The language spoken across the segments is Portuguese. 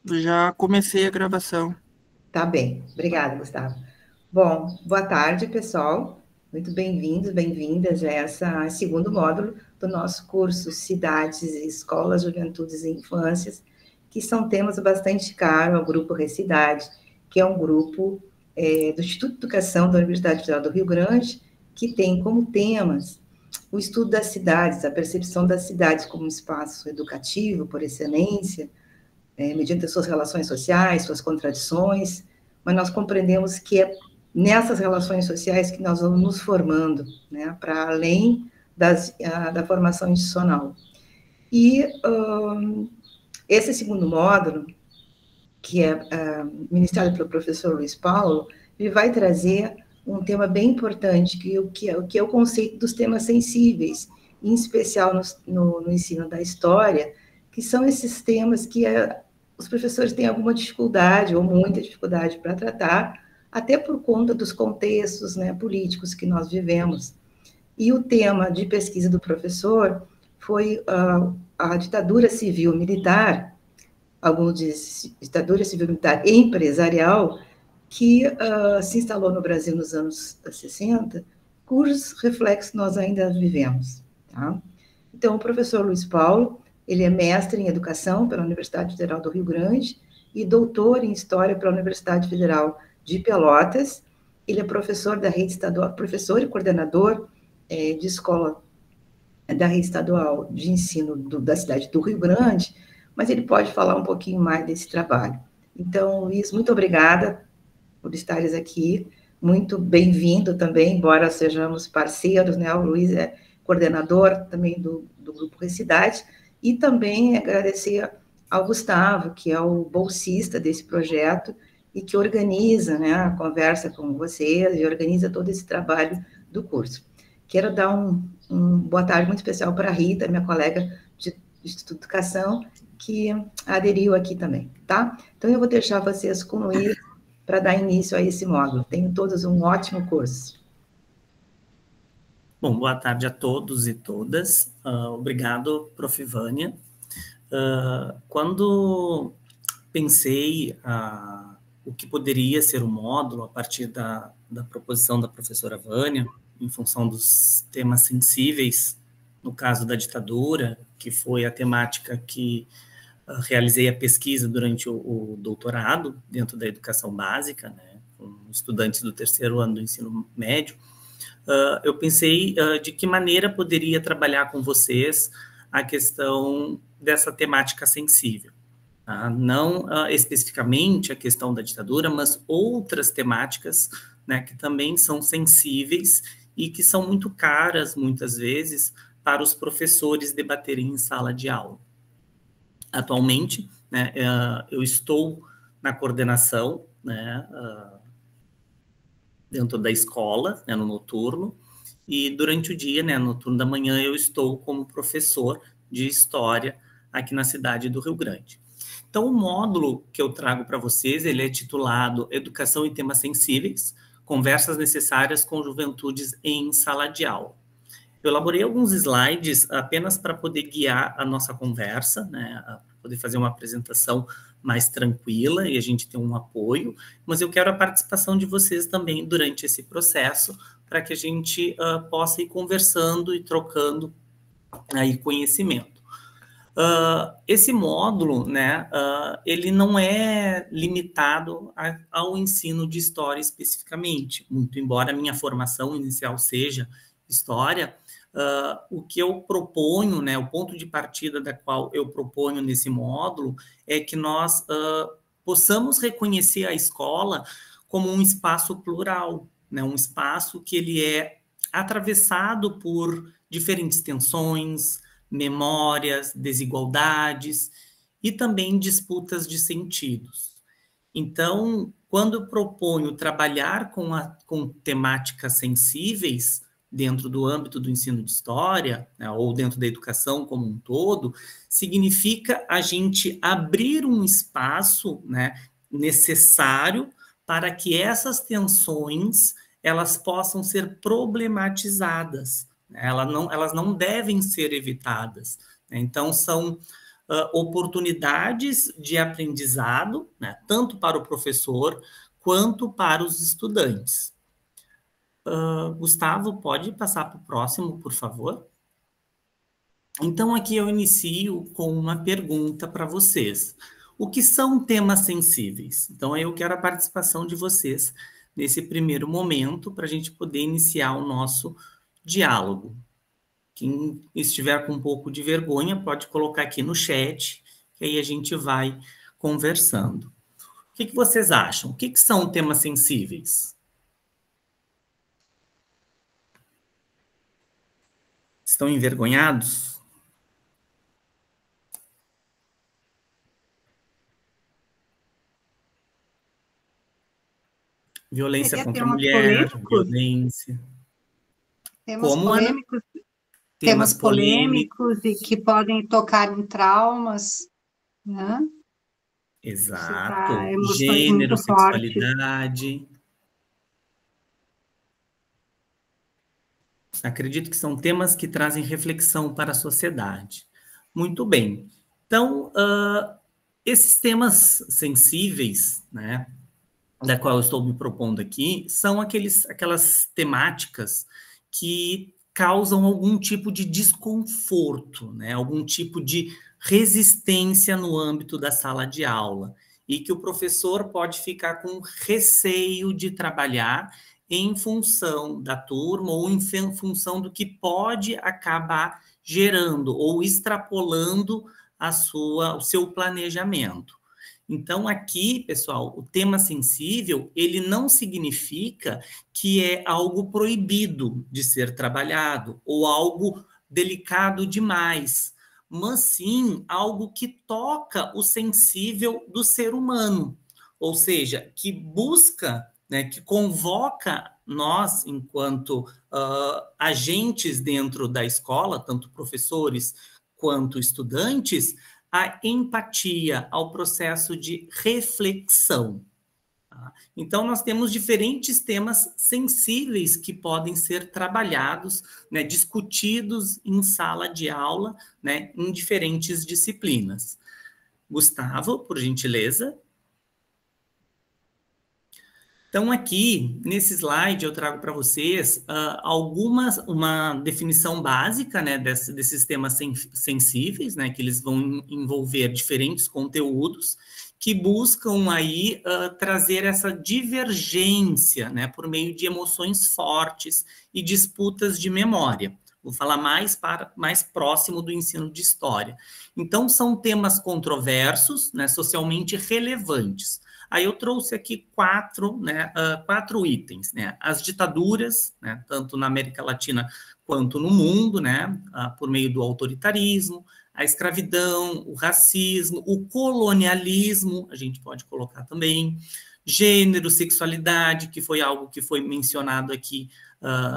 Já comecei a gravação. Tá bem, obrigada, Gustavo. Bom, boa tarde, pessoal. Muito bem-vindos, bem-vindas a esse segundo módulo do nosso curso Cidades, Escolas, Juventudes e Infâncias, que são temas bastante caros ao Grupo Recidade, que é um grupo do Instituto de Educação da Universidade Federal do Rio Grande, que tem como temas o estudo das cidades, a percepção das cidades como um espaço educativo por excelência, mediante as suas relações sociais, suas contradições, mas nós compreendemos que é nessas relações sociais que nós vamos nos formando, né, para além da formação institucional. E esse segundo módulo, que é ministrado pelo professor Luiz Paulo, ele vai trazer um tema bem importante, que é o conceito dos temas sensíveis, em especial no ensino da história, que são esses temas que os professores têm alguma dificuldade, ou muita dificuldade para tratar, até por conta dos contextos, né, políticos que nós vivemos. E o tema de pesquisa do professor foi a ditadura civil-militar, alguns dizem ditadura civil-militar e empresarial, que se instalou no Brasil nos anos 60, cujos reflexos nós ainda vivemos. Tá? Então, o professor Luiz Paulo, ele é mestre em educação pela Universidade Federal do Rio Grande e doutor em história pela Universidade Federal de Pelotas. Ele é professor da rede estadual, professor e coordenador de escola da rede estadual de ensino da cidade do Rio Grande, mas ele pode falar um pouquinho mais desse trabalho. Então, Luiz, muito obrigada por estares aqui, muito bem-vindo também, embora sejamos parceiros, né? O Luiz é coordenador também do Grupo Recidade, e também agradecer ao Gustavo, que é o bolsista desse projeto e que organiza, né, a conversa com vocês e organiza todo esse trabalho do curso. Quero dar um boa tarde muito especial para a Rita, minha colega de Instituto de Educação, que aderiu aqui também, tá? Então, eu vou deixar vocês com o Luiz para dar início a esse módulo. Tenham todos um ótimo curso. Bom, boa tarde a todos e todas. Obrigado, Prof. Vânia. Quando pensei o que poderia ser o módulo a partir da proposição da professora Vânia, em função dos temas sensíveis, no caso da ditadura, que foi a temática que realizei a pesquisa durante o doutorado, dentro da educação básica, né, com estudantes do terceiro ano do ensino médio, eu pensei de que maneira poderia trabalhar com vocês a questão dessa temática sensível. Tá? Não especificamente a questão da ditadura, mas outras temáticas, né, que também são sensíveis e que são muito caras, muitas vezes, para os professores debaterem em sala de aula. Atualmente, né, eu estou na coordenação, né, dentro da escola, né, no noturno, e durante o dia, né, no turno da manhã, eu estou como professor de História aqui na cidade do Rio Grande. Então, o módulo que eu trago para vocês, ele é titulado Educação em Temas Sensíveis, Conversas Necessárias com Juventudes em Sala de Aula. Eu elaborei alguns slides apenas para poder guiar a nossa conversa, né, para poder fazer uma apresentação mais tranquila e a gente ter um apoio, mas eu quero a participação de vocês também durante esse processo, para que a gente possa ir conversando e trocando aí conhecimento. Esse módulo, né, ele não é limitado ao ensino de história especificamente, muito embora a minha formação inicial seja história. O que eu proponho, né, o ponto de partida da qual eu proponho nesse módulo é que nós possamos reconhecer a escola como um espaço plural, né, um espaço que ele é atravessado por diferentes tensões, memórias, desigualdades e também disputas de sentidos. Então, quando eu proponho trabalhar com temáticas sensíveis dentro do âmbito do ensino de história, né, ou dentro da educação como um todo, significa a gente abrir um espaço, né, necessário para que essas tensões elas possam ser problematizadas. Elas não devem ser evitadas. Então, são oportunidades de aprendizado, né, tanto para o professor quanto para os estudantes. Gustavo, pode passar para o próximo, por favor? Então, aqui eu inicio com uma pergunta para vocês. O que são temas sensíveis? Então, eu quero a participação de vocês nesse primeiro momento para a gente poder iniciar o nosso diálogo. Quem estiver com um pouco de vergonha pode colocar aqui no chat, que aí a gente vai conversando. O que vocês acham? O que são temas sensíveis? Estão envergonhados? Violência contra a mulher, violência. Temas polêmicos e que podem tocar em traumas, né? Exato. Gênero, sexualidade. Acredito que são temas que trazem reflexão para a sociedade. Muito bem. Então, esses temas sensíveis, né, da qual eu estou me propondo aqui, são aquelas temáticas que causam algum tipo de desconforto, né, algum tipo de resistência no âmbito da sala de aula, e que o professor pode ficar com receio de trabalhar em função da turma ou em função do que pode acabar gerando ou extrapolando o seu planejamento. Então, aqui, pessoal, o tema sensível, ele não significa que é algo proibido de ser trabalhado ou algo delicado demais, mas sim algo que toca o sensível do ser humano, ou seja, que busca, né, que convoca nós, enquanto agentes dentro da escola, tanto professores quanto estudantes, a empatia, ao processo de reflexão. Tá? Então, nós temos diferentes temas sensíveis que podem ser trabalhados, né, discutidos em sala de aula, né, em diferentes disciplinas. Gustavo, por gentileza. Então, aqui, nesse slide, eu trago para vocês uma definição básica, né, desses temas sensíveis, né, que eles vão envolver diferentes conteúdos, que buscam aí trazer essa divergência, né, por meio de emoções fortes e disputas de memória. Vou falar mais próximo do ensino de história. Então, são temas controversos, né, socialmente relevantes. Aí eu trouxe aqui quatro itens, né? As ditaduras, né, tanto na América Latina quanto no mundo, né, por meio do autoritarismo, a escravidão, o racismo, o colonialismo, a gente pode colocar também, gênero, sexualidade, que foi algo que foi mencionado aqui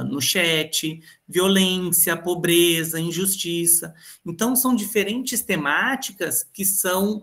no chat, violência, pobreza, injustiça. Então, são diferentes temáticas que são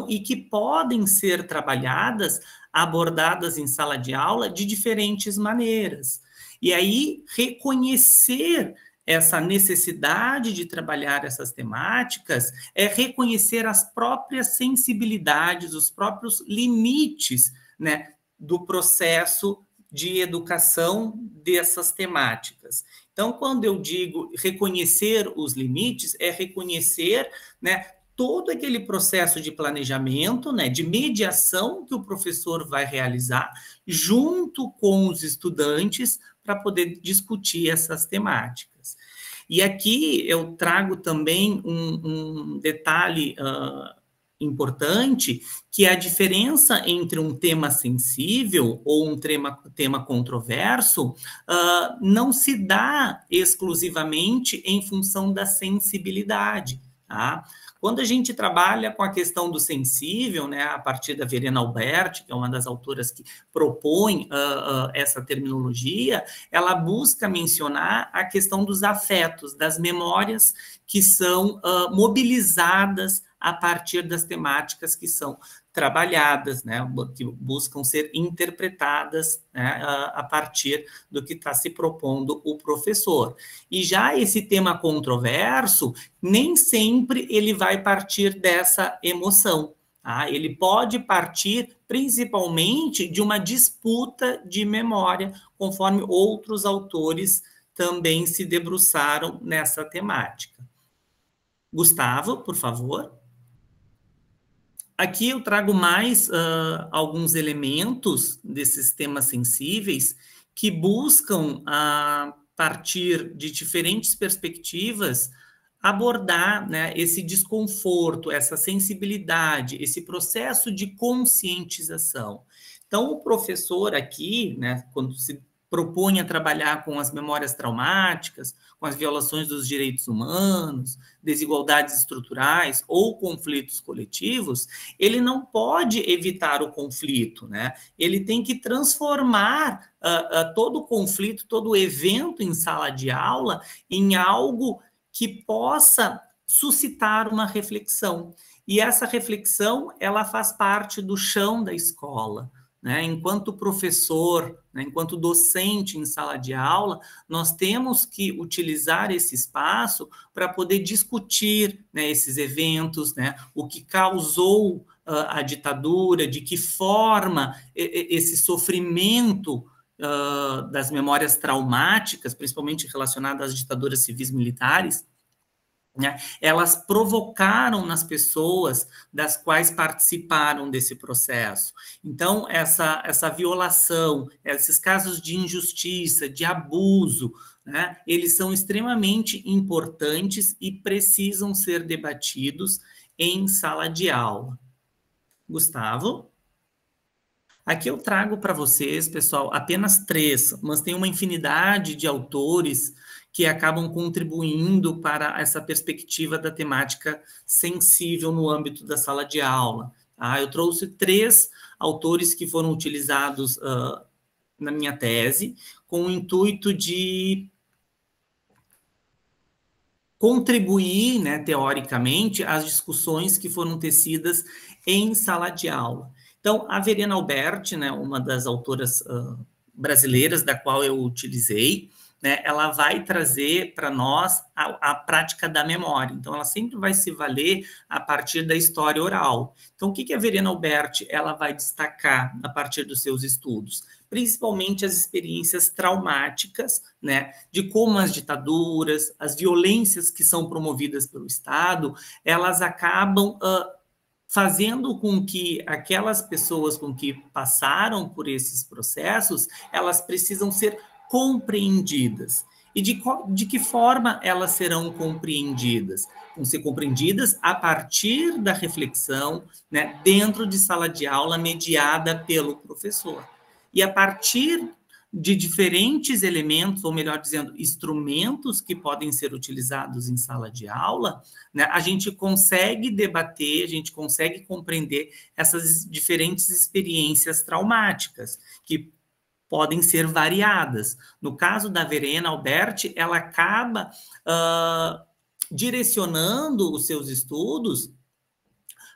e que podem ser trabalhadas, abordadas em sala de aula de diferentes maneiras. E aí, reconhecer essa necessidade de trabalhar essas temáticas é reconhecer as próprias sensibilidades, os próprios limites, né, do processo de educação dessas temáticas. Então, quando eu digo reconhecer os limites, é reconhecer, né, todo aquele processo de planejamento, né, de mediação que o professor vai realizar junto com os estudantes para poder discutir essas temáticas. E aqui eu trago também um detalhe importante, que é a diferença entre um tema sensível ou um tema controverso não se dá exclusivamente em função da sensibilidade, tá? Quando a gente trabalha com a questão do sensível, né, a partir da Verena Alberti, que é uma das autoras que propõe essa terminologia, ela busca mencionar a questão dos afetos, das memórias que são mobilizadas a partir das temáticas que são trabalhadas, né, que buscam ser interpretadas, né, a partir do que está se propondo o professor. E já esse tema controverso, nem sempre ele vai partir dessa emoção. Tá? Ele pode partir principalmente de uma disputa de memória, conforme outros autores também se debruçaram nessa temática. Gustavo, por favor. Aqui eu trago mais alguns elementos desses temas sensíveis que buscam, a partir de diferentes perspectivas, abordar, né, esse desconforto, essa sensibilidade, esse processo de conscientização. Então, o professor aqui, né, quando se propõe a trabalhar com as memórias traumáticas, com as violações dos direitos humanos, desigualdades estruturais ou conflitos coletivos, ele não pode evitar o conflito, né? Ele tem que transformar todo o conflito, todo o evento em sala de aula em algo que possa suscitar uma reflexão. E essa reflexão, ela faz parte do chão da escola. Né? Enquanto professor, né, enquanto docente em sala de aula, nós temos que utilizar esse espaço para poder discutir, né, esses eventos, né, o que causou a ditadura, de que forma esse sofrimento das memórias traumáticas, principalmente relacionadas às ditaduras civis militares, né, elas provocaram nas pessoas das quais participaram desse processo. Então, essa violação, esses casos de injustiça, de abuso, né, eles são extremamente importantes e precisam ser debatidos em sala de aula. Gustavo? Aqui eu trago para vocês, pessoal, apenas 3, mas tem uma infinidade de autores que acabam contribuindo para essa perspectiva da temática sensível no âmbito da sala de aula. Tá? Eu trouxe 3 autores que foram utilizados na minha tese, com o intuito de contribuir, né, teoricamente, às discussões que foram tecidas em sala de aula. Então, a Verena Alberti, né, uma das autoras brasileiras da qual eu utilizei, né, ela vai trazer para nós a prática da memória. Então, ela sempre vai se valer a partir da história oral. Então, o que a Verena Alberti ela vai destacar a partir dos seus estudos? Principalmente as experiências traumáticas, né, de como as ditaduras, as violências que são promovidas pelo Estado, elas acabam fazendo com que aquelas pessoas com que passaram por esses processos, elas precisam ser compreendidas. E de que forma elas serão compreendidas? Vão ser compreendidas a partir da reflexão, né, dentro de sala de aula mediada pelo professor. E a partir de diferentes elementos, ou melhor dizendo, instrumentos que podem ser utilizados em sala de aula, né, a gente consegue debater, a gente consegue compreender essas diferentes experiências traumáticas, que podem ser variadas. No caso da Verena Alberti, ela acaba direcionando os seus estudos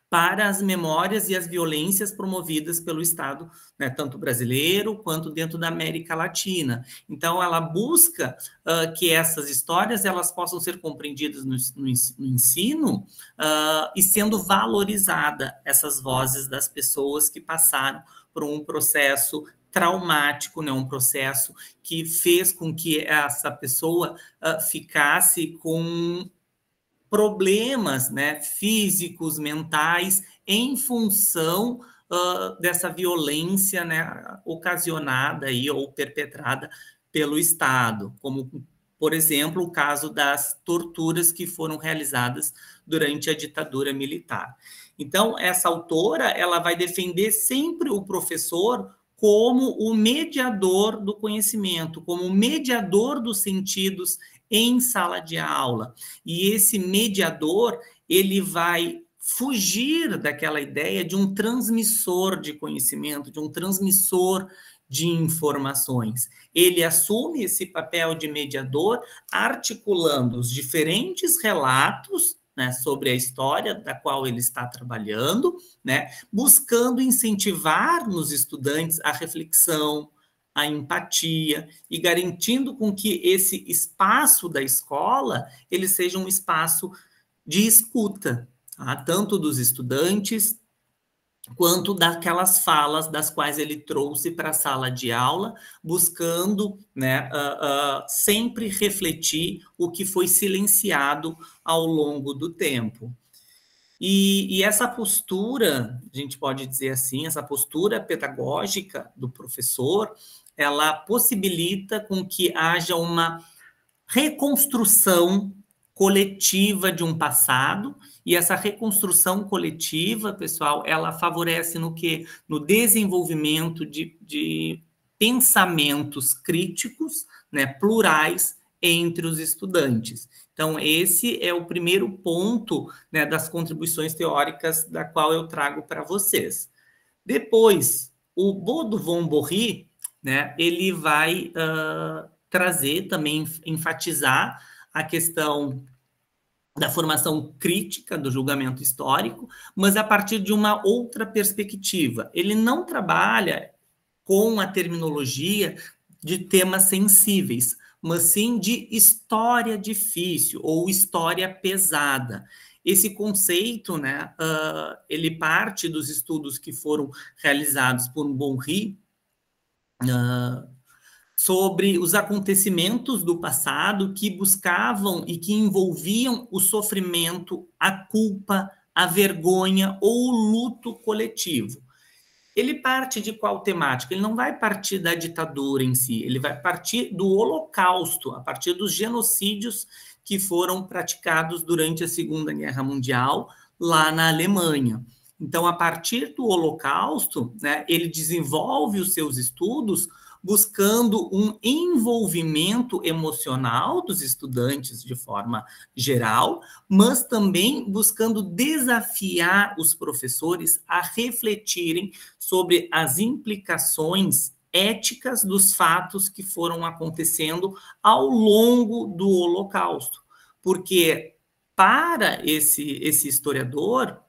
para as memórias e as violências promovidas pelo Estado, né, tanto brasileiro quanto dentro da América Latina. Então, ela busca que essas histórias elas possam ser compreendidas no ensino e sendo valorizada essas vozes das pessoas que passaram por um processo traumático, né, um processo que fez com que essa pessoa ficasse com problemas, né, físicos, mentais, em função dessa violência, né, ocasionada aí, ou perpetrada pelo Estado, como, por exemplo, o caso das torturas que foram realizadas durante a ditadura militar. Então, essa autora ela vai defender sempre o professor como o mediador do conhecimento, como o mediador dos sentidos em sala de aula. E esse mediador, ele vai fugir daquela ideia de um transmissor de conhecimento, de um transmissor de informações. Ele assume esse papel de mediador, articulando os diferentes relatos, né, sobre a história da qual ele está trabalhando, né, buscando incentivar nos estudantes a reflexão, a empatia e garantindo com que esse espaço da escola ele seja um espaço de escuta, tá? Tanto dos estudantes quanto daquelas falas das quais ele trouxe para a sala de aula, buscando, né, sempre refletir o que foi silenciado ao longo do tempo. E essa postura, a gente pode dizer assim, essa postura pedagógica do professor, ela possibilita com que haja uma reconstrução coletiva de um passado, e essa reconstrução coletiva, pessoal, ela favorece no quê? No desenvolvimento de pensamentos críticos, né, plurais entre os estudantes. Então, esse é o primeiro ponto, né, das contribuições teóricas da qual eu trago para vocês. Depois, o Bodo von Borry, né, ele vai trazer também, enfatizar a questão da formação crítica do julgamento histórico, mas a partir de uma outra perspectiva. Ele não trabalha com a terminologia de temas sensíveis, mas sim de história difícil ou história pesada. Esse conceito, né, ele parte dos estudos que foram realizados por Borry, sobre os acontecimentos do passado que buscavam e que envolviam o sofrimento, a culpa, a vergonha ou o luto coletivo. Ele parte de qual temática? Ele não vai partir da ditadura em si, ele vai partir do Holocausto, a partir dos genocídios que foram praticados durante a Segunda Guerra Mundial lá na Alemanha. Então, a partir do Holocausto, né, ele desenvolve os seus estudos buscando um envolvimento emocional dos estudantes de forma geral, mas também buscando desafiar os professores a refletirem sobre as implicações éticas dos fatos que foram acontecendo ao longo do Holocausto. Porque, para esse historiador,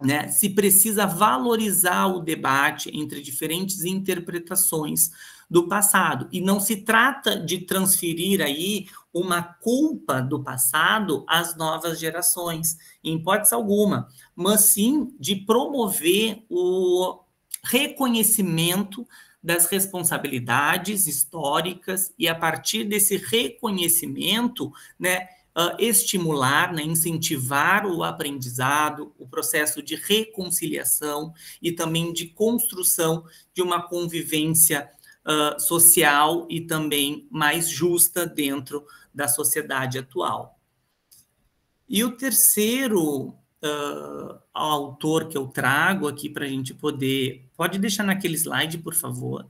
né, se precisa valorizar o debate entre diferentes interpretações do passado. E não se trata de transferir aí uma culpa do passado às novas gerações, em hipótese alguma, mas sim de promover o reconhecimento das responsabilidades históricas e, a partir desse reconhecimento, né, estimular, né, incentivar o aprendizado, o processo de reconciliação e também de construção de uma convivência social e também mais justa dentro da sociedade atual. E o terceiro autor que eu trago aqui para a gente poder... Pode deixar naquele slide, por favor,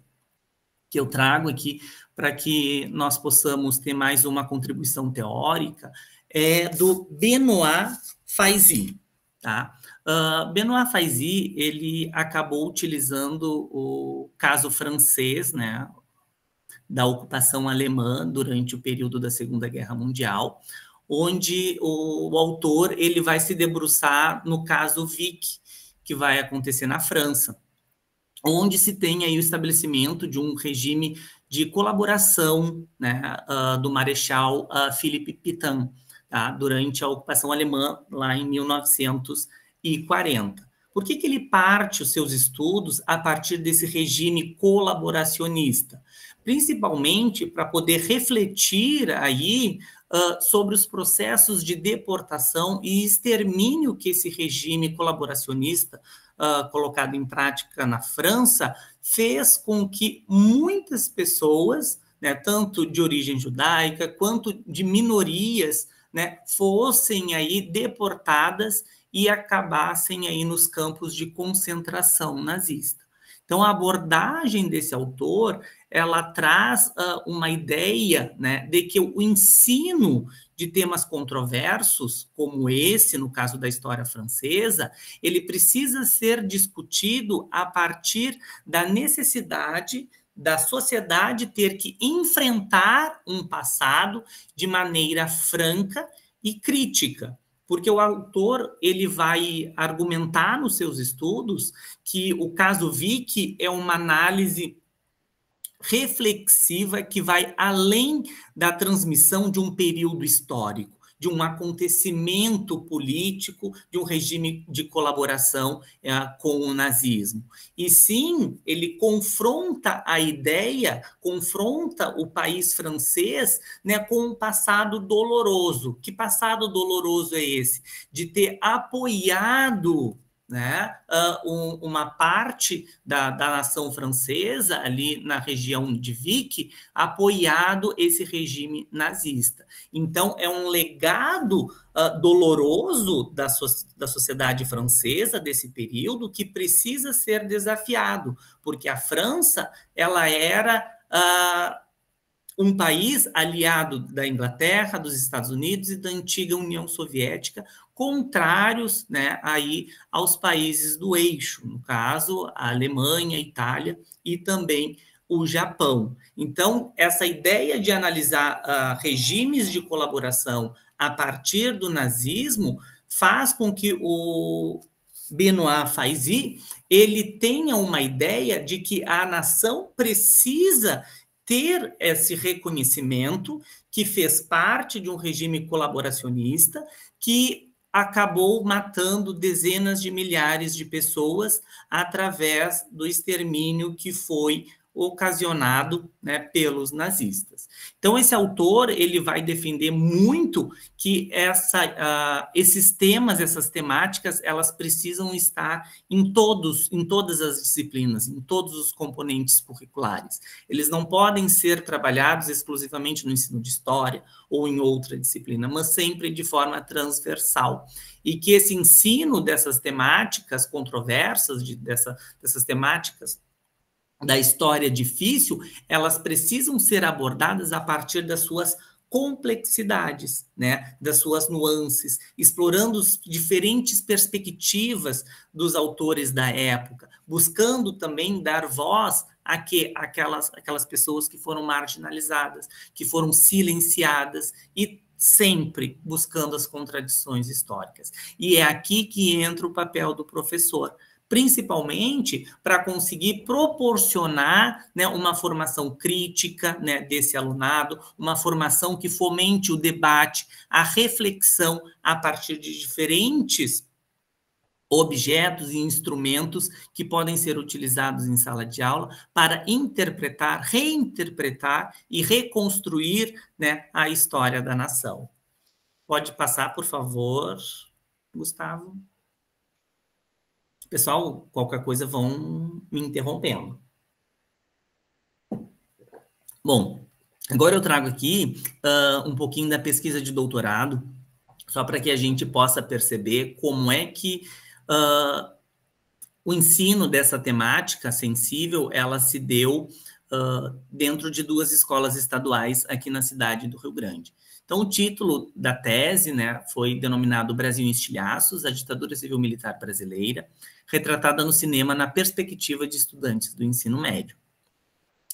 que eu trago aqui para que nós possamos ter mais uma contribuição teórica, é do Benoît Faizi, tá? Benoît Faizi, ele acabou utilizando o caso francês, né, da ocupação alemã durante o período da Segunda Guerra Mundial, onde o autor ele vai se debruçar no caso Vicq, que vai acontecer na França, onde se tem aí o estabelecimento de um regime de colaboração, né, do Marechal Philippe Pétain, tá, durante a ocupação alemã lá em 1940. Por que ele parte os seus estudos a partir desse regime colaboracionista? Principalmente para poder refletir aí sobre os processos de deportação e extermínio que esse regime colaboracionista colocado em prática na França, fez com que muitas pessoas, né, tanto de origem judaica quanto de minorias, né, fossem aí deportadas e acabassem aí nos campos de concentração nazista. Então, a abordagem desse autor, ela traz uma ideia, né, de que o ensino de temas controversos, como esse, no caso da história francesa, ele precisa ser discutido a partir da necessidade da sociedade ter que enfrentar um passado de maneira franca e crítica, Porque o autor ele vai argumentar nos seus estudos que o caso Vicky é uma análise reflexiva que vai além da transmissão de um período histórico, de um acontecimento político, de um regime de colaboração com o nazismo. E sim, ele confronta a ideia, confronta o país francês, né, com um passado doloroso. Que passado doloroso é esse? De ter apoiado, né, uma parte da nação francesa, ali na região de Vic, apoiado esse regime nazista. Então, é um legado doloroso da sociedade francesa desse período que precisa ser desafiado, porque a França ela era um país aliado da Inglaterra, dos Estados Unidos e da antiga União Soviética, contrários, né, aí aos países do eixo, no caso, a Alemanha, a Itália e também o Japão. Então, essa ideia de analisar regimes de colaboração a partir do nazismo faz com que o Benoît Faizi ele tenha uma ideia de que a nação precisa ter esse reconhecimento que fez parte de um regime colaboracionista que acabou matando dezenas de milhares de pessoas através do extermínio que foi ocasionado, né, pelos nazistas. Então, esse autor ele vai defender muito que esses temas, essas temáticas, elas precisam estar em todas as disciplinas, em todos os componentes curriculares. Eles não podem ser trabalhados exclusivamente no ensino de história ou em outra disciplina, mas sempre de forma transversal. E que esse ensino dessas temáticas controversas, dessas temáticas da história difícil, elas precisam ser abordadas a partir das suas complexidades, né, das suas nuances, explorando as diferentes perspectivas dos autores da época, buscando também dar voz àquelas pessoas que foram marginalizadas, que foram silenciadas e sempre buscando as contradições históricas. E é aqui que entra o papel do professor, principalmente para conseguir proporcionar, né, uma formação crítica, né, desse alunado, uma formação que fomente o debate, a reflexão a partir de diferentes objetos e instrumentos que podem ser utilizados em sala de aula para interpretar, reinterpretar e reconstruir, né, a história da nação. Pode passar, por favor, Gustavo. Pessoal, qualquer coisa vão me interrompendo. Bom, agora eu trago aqui um pouquinho da pesquisa de doutorado, só para que a gente possa perceber como é que o ensino dessa temática sensível, ela se deu dentro de 2 escolas estaduais aqui na cidade do Rio Grande. Então, o título da tese, né, foi denominado Brasil em Estilhaços, a ditadura civil-militar brasileira, retratada no cinema na perspectiva de estudantes do ensino médio.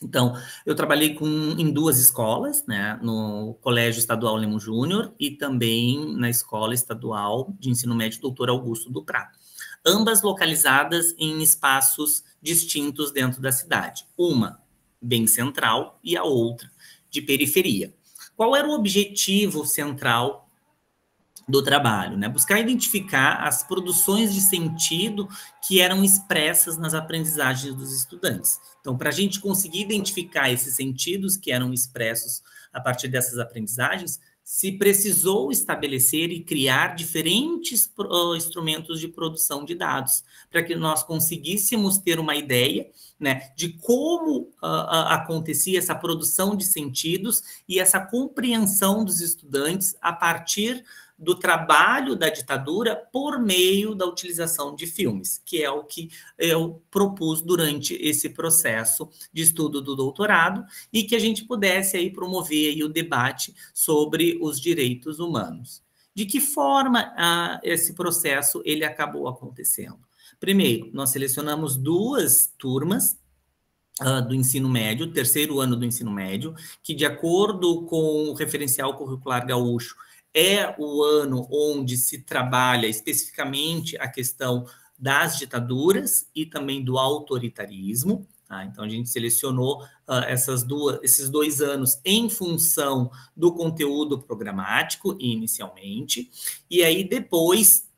Então, eu trabalhei em 2 escolas, né, no Colégio Estadual Lemos Júnior e também na Escola Estadual de Ensino Médio Doutor Augusto Duprá, ambas localizadas em espaços distintos dentro da cidade, uma bem central e a outra de periferia. Qual era o objetivo central do trabalho, né? Buscar identificar as produções de sentido que eram expressas nas aprendizagens dos estudantes. Então, para a gente conseguir identificar esses sentidos que eram expressos a partir dessas aprendizagens, se precisou estabelecer e criar diferentes instrumentos de produção de dados, para que nós conseguíssemos ter uma ideia, né, de como acontecia essa produção de sentidos e essa compreensão dos estudantes a partir do trabalho da ditadura por meio da utilização de filmes, que é o que eu propus durante esse processo de estudo do doutorado e que a gente pudesse aí promover aí o debate sobre os direitos humanos. De que forma esse processo ele acabou acontecendo? Primeiro, nós selecionamos 2 turmas do ensino médio, 3º ano do ensino médio, que de acordo com o referencial curricular gaúcho, é o ano onde se trabalha especificamente a questão das ditaduras e também do autoritarismo. Tá? Então, a gente selecionou esses 2 anos em função do conteúdo programático, inicialmente, e aí depois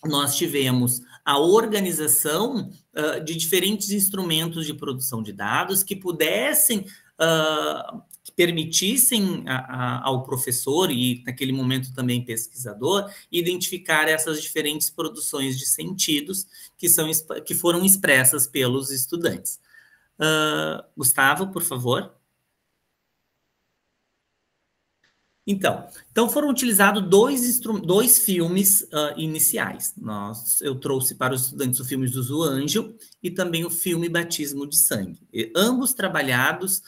nós tivemos a organização de diferentes instrumentos de produção de dados que pudessem, que permitissem ao professor e, naquele momento, também pesquisador, identificar essas diferentes produções de sentidos que foram expressas pelos estudantes. Gustavo, por favor. Então foram utilizados 2 filmes iniciais. Eu trouxe para os estudantes o filme Zuzu Anjo e também o filme Batismo de Sangue. Ambos trabalhados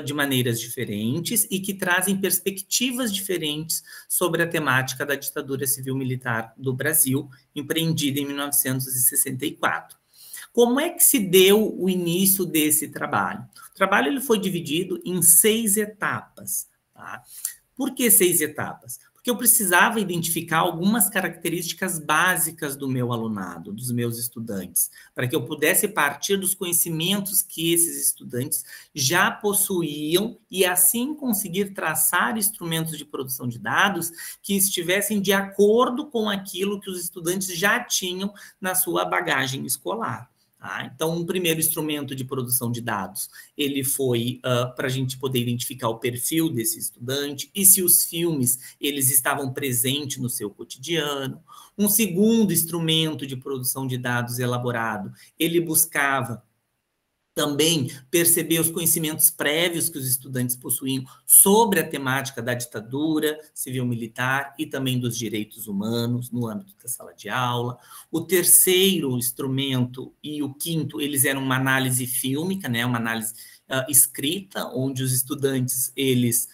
de maneiras diferentes e que trazem perspectivas diferentes sobre a temática da ditadura civil-militar do Brasil, empreendida em 1964. Como é que se deu o início desse trabalho? O trabalho ele foi dividido em 6 etapas, tá? Por que 6 etapas? Porque eu precisava identificar algumas características básicas do meu alunado, dos meus estudantes, para que eu pudesse partir dos conhecimentos que esses estudantes já possuíam e assim conseguir traçar instrumentos de produção de dados que estivessem de acordo com aquilo que os estudantes já tinham na sua bagagem escolar. Então, um primeiro instrumento de produção de dados, ele foi para a gente poder identificar o perfil desse estudante e se os filmes eles estavam presentes no seu cotidiano. Um segundo instrumento de produção de dados elaborado, ele buscava também perceber os conhecimentos prévios que os estudantes possuíam sobre a temática da ditadura civil-militar e também dos direitos humanos no âmbito da sala de aula. O terceiro instrumento e o quinto, eles eram uma análise fílmica, né, uma análise escrita, onde os estudantes, eles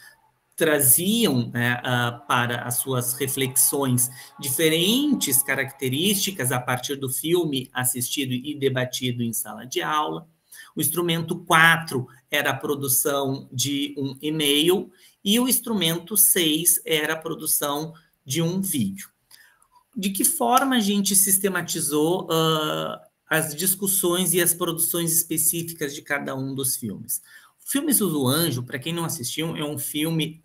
traziam, né, para as suas reflexões diferentes características a partir do filme assistido e debatido em sala de aula. O instrumento 4 era a produção de um e-mail e o instrumento 6 era a produção de um vídeo. De que forma a gente sistematizou as discussões e as produções específicas de cada um dos filmes? O filme Zuzu Anjo, para quem não assistiu, é um filme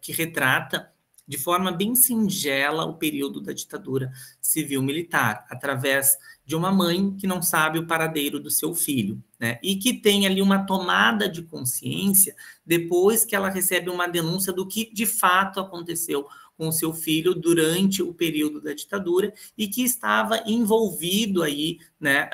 que retrata de forma bem singela o período da ditadura civil-militar, através de uma mãe que não sabe o paradeiro do seu filho, né? E que tem ali uma tomada de consciência depois que ela recebe uma denúncia do que de fato aconteceu com o seu filho durante o período da ditadura e que estava envolvido aí, né,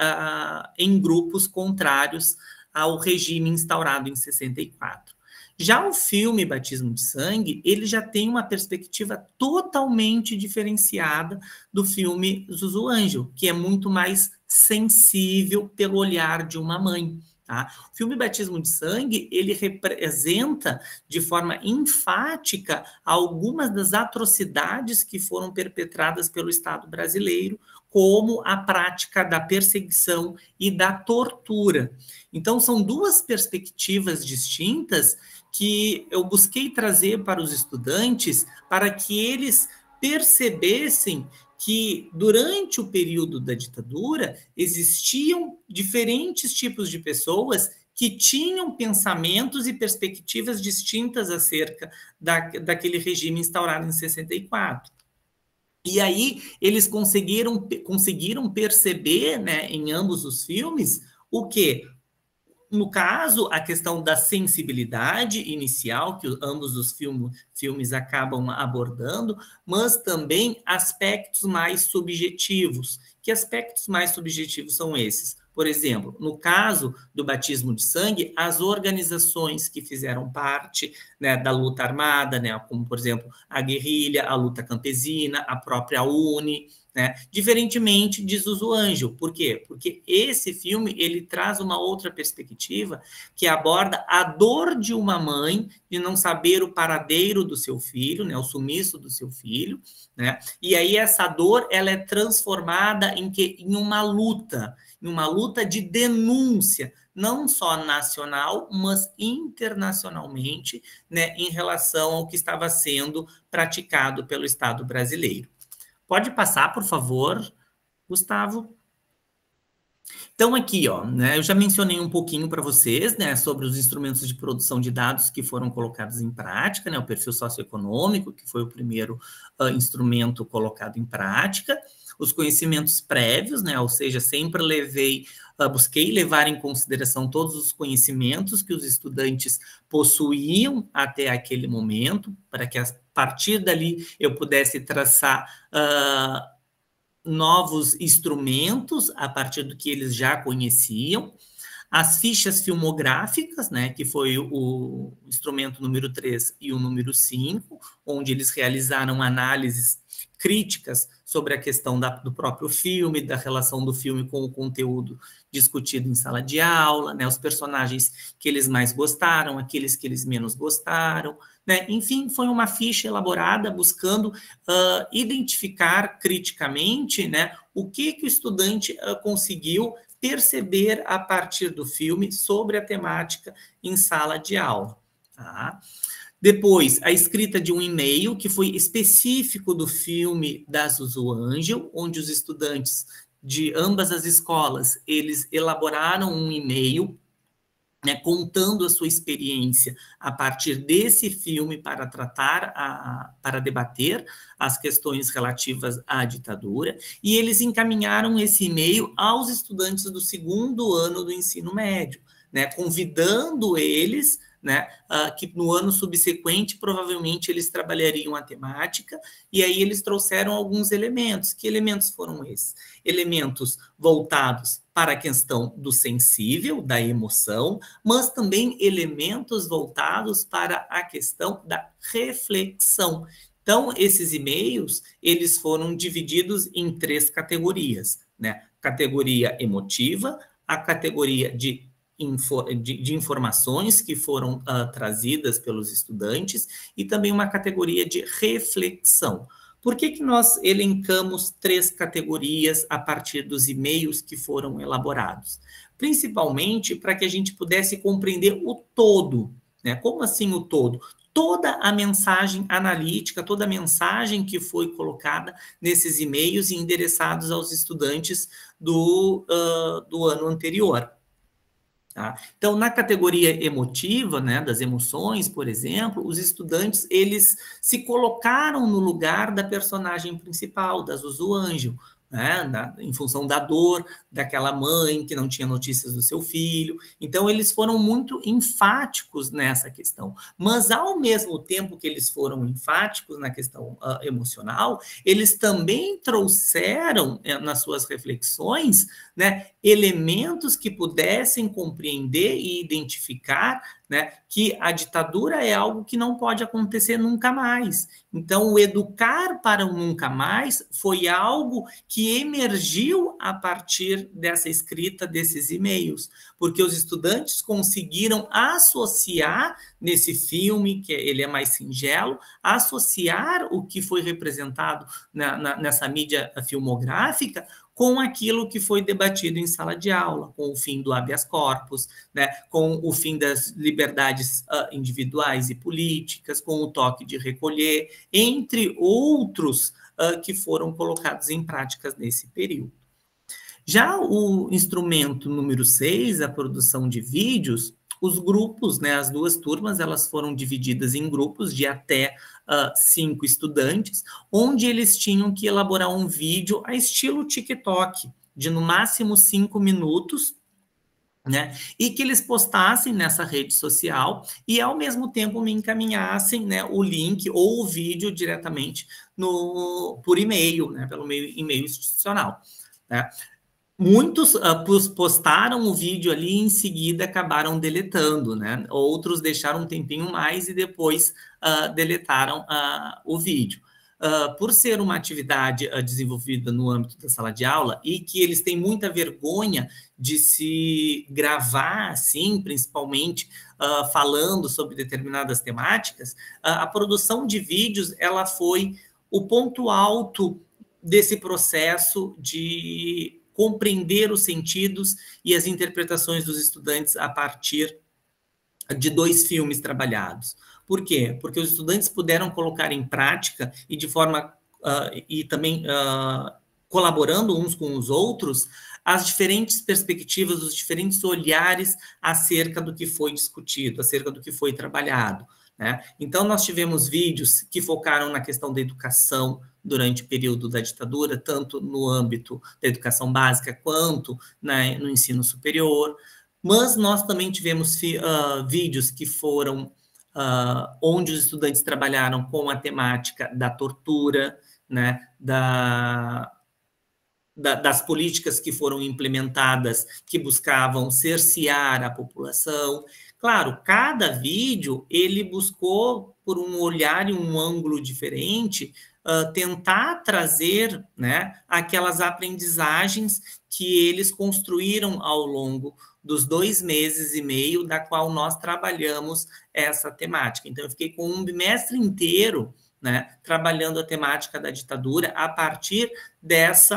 em grupos contrários ao regime instaurado em 64. Já o filme Batismo de Sangue, ele já tem uma perspectiva totalmente diferenciada do filme Zuzu Anjo, que é muito mais sensível pelo olhar de uma mãe. Tá? O filme Batismo de Sangue, ele representa de forma enfática algumas das atrocidades que foram perpetradas pelo Estado brasileiro, como a prática da perseguição e da tortura. Então, são 2 perspectivas distintas que eu busquei trazer para os estudantes para que eles percebessem que durante o período da ditadura existiam diferentes tipos de pessoas que tinham pensamentos e perspectivas distintas acerca daquele regime instaurado em 64. E aí eles conseguiram perceber, né, em ambos os filmes, o quê? No caso, a questão da sensibilidade inicial, que ambos os filmes acabam abordando, mas também aspectos mais subjetivos. Que aspectos mais subjetivos são esses? Por exemplo, no caso do Batismo de Sangue, as organizações que fizeram parte, né, da luta armada, né, como, por exemplo, a guerrilha, a luta campesina, a própria UNE, né? Diferentemente de Zuzu Angel. Por quê? Porque esse filme, ele traz uma outra perspectiva que aborda a dor de uma mãe de não saber o paradeiro do seu filho, né? O sumiço do seu filho, né? E aí essa dor, ela é transformada em uma luta de denúncia, não só nacional, mas internacionalmente, né, em relação ao que estava sendo praticado pelo Estado brasileiro. Pode passar, por favor, Gustavo? Então, aqui, ó, né, eu já mencionei um pouquinho para vocês, né, sobre os instrumentos de produção de dados que foram colocados em prática, né, o perfil socioeconômico, que foi o primeiro instrumento colocado em prática, os conhecimentos prévios, né, ou seja, sempre busquei levar em consideração todos os conhecimentos que os estudantes possuíam até aquele momento, para que a partir dali eu pudesse traçar novos instrumentos a partir do que eles já conheciam. As fichas filmográficas, né, que foi o instrumento número 3 e o número 5, onde eles realizaram análises críticas sobre a questão do próprio filme, da relação do filme com o conteúdo discutido em sala de aula, né, os personagens que eles mais gostaram, aqueles que eles menos gostaram, né? Enfim, foi uma ficha elaborada buscando identificar criticamente, né, o que o estudante conseguiu perceber a partir do filme sobre a temática em sala de aula. Tá? Depois, a escrita de um e-mail que foi específico do filme da Zuzu Angel, onde os estudantes de ambas as escolas, eles elaboraram um e-mail, né, contando a sua experiência a partir desse filme para para debater as questões relativas à ditadura, e eles encaminharam esse e-mail aos estudantes do segundo ano do ensino médio, né, convidando eles, né, que no ano subsequente provavelmente eles trabalhariam a temática, e aí eles trouxeram alguns elementos. Que elementos foram esses? Elementos voltados para a questão do sensível, da emoção, mas também elementos voltados para a questão da reflexão. Então, esses e-mails, eles foram divididos em 3 categorias, né? Categoria emotiva, a categoria de informações que foram trazidas pelos estudantes e também uma categoria de reflexão. Por que nós elencamos 3 categorias a partir dos e-mails que foram elaborados? Principalmente para que a gente pudesse compreender o todo, né? Como assim o todo? Toda a mensagem analítica, toda a mensagem que foi colocada nesses e-mails e endereçados aos estudantes do ano anterior. Tá? Então, na categoria emotiva, né, das emoções, por exemplo, os estudantes, eles se colocaram no lugar da personagem principal, da Zuzu Angel, né, em função da dor daquela mãe que não tinha notícias do seu filho. Então, eles foram muito enfáticos nessa questão. Mas, ao mesmo tempo que eles foram enfáticos na questão emocional, eles também trouxeram, nas suas reflexões, né, elementos que pudessem compreender e identificar, né, que a ditadura é algo que não pode acontecer nunca mais. Então, o educar para o nunca mais foi algo que emergiu a partir dessa escrita desses e-mails, porque os estudantes conseguiram associar nesse filme, que ele é mais singelo, associar o que foi representado nessa mídia filmográfica com aquilo que foi debatido em sala de aula, com o fim do habeas corpus, né, com o fim das liberdades individuais e políticas, com o toque de recolher, entre outros que foram colocados em práticas nesse período. Já o instrumento número 6, a produção de vídeos, os grupos, né, as 2 turmas, elas foram divididas em grupos de até 5 estudantes, onde eles tinham que elaborar um vídeo a estilo TikTok, de no máximo 5 minutos, né, e que eles postassem nessa rede social e, ao mesmo tempo, me encaminhassem, né, o link ou o vídeo diretamente por e-mail, né, pelo e-mail institucional, né. Muitos postaram o vídeo ali e em seguida acabaram deletando, né? Outros deixaram um tempinho mais e depois deletaram o vídeo. por ser uma atividade desenvolvida no âmbito da sala de aula e que eles têm muita vergonha de se gravar, assim, principalmente falando sobre determinadas temáticas, a produção de vídeos ela foi o ponto alto desse processo de compreender os sentidos e as interpretações dos estudantes a partir de 2 filmes trabalhados. Por quê? Porque os estudantes puderam colocar em prática e de forma e também colaborando uns com os outros as diferentes perspectivas, os diferentes olhares acerca do que foi discutido, acerca do que foi trabalhado, né? Então, nós tivemos vídeos que focaram na questão da educação durante o período da ditadura, tanto no âmbito da educação básica quanto no ensino superior, mas nós também tivemos vídeos que foram onde os estudantes trabalharam com a temática da tortura, né, das políticas que foram implementadas que buscavam cercear a população. Claro, cada vídeo ele buscou, por um olhar e um ângulo diferente, tentar trazer, né, aquelas aprendizagens que eles construíram ao longo dos 2 meses e meio da qual nós trabalhamos essa temática. Então, eu fiquei com um bimestre inteiro, né, trabalhando a temática da ditadura a partir desses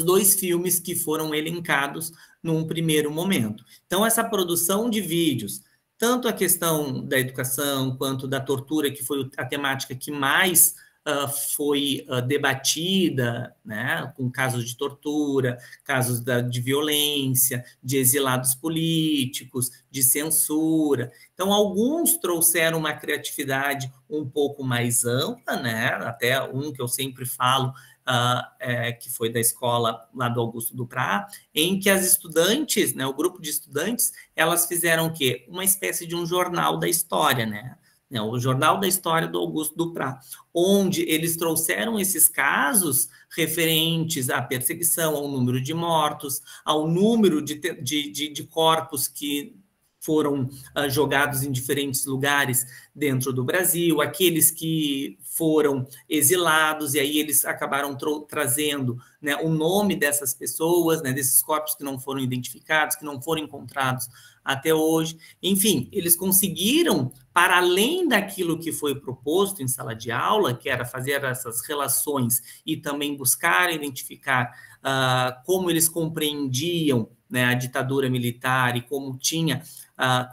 2 filmes que foram elencados num primeiro momento. Então, essa produção de vídeos, tanto a questão da educação quanto da tortura, que foi a temática que mais foi debatida, né, com casos de tortura, casos de violência, de exilados políticos, de censura. Então, alguns trouxeram uma criatividade um pouco mais ampla, né, até um que eu sempre falo, que foi da escola lá do Augusto Duprat, em que as estudantes, né, o grupo de estudantes, elas fizeram o quê? Uma espécie de um jornal da história, né? O Jornal da História do Augusto Duprat, onde eles trouxeram esses casos referentes à perseguição, ao número de mortos, ao número de corpos que foram jogados em diferentes lugares dentro do Brasil, aqueles que foram exilados, e aí eles acabaram trazendo, né, o nome dessas pessoas, né, desses corpos que não foram identificados, que não foram encontrados até hoje. Enfim, eles conseguiram, para além daquilo que foi proposto em sala de aula, que era fazer essas relações e também buscar identificar como eles compreendiam, né, a ditadura militar e como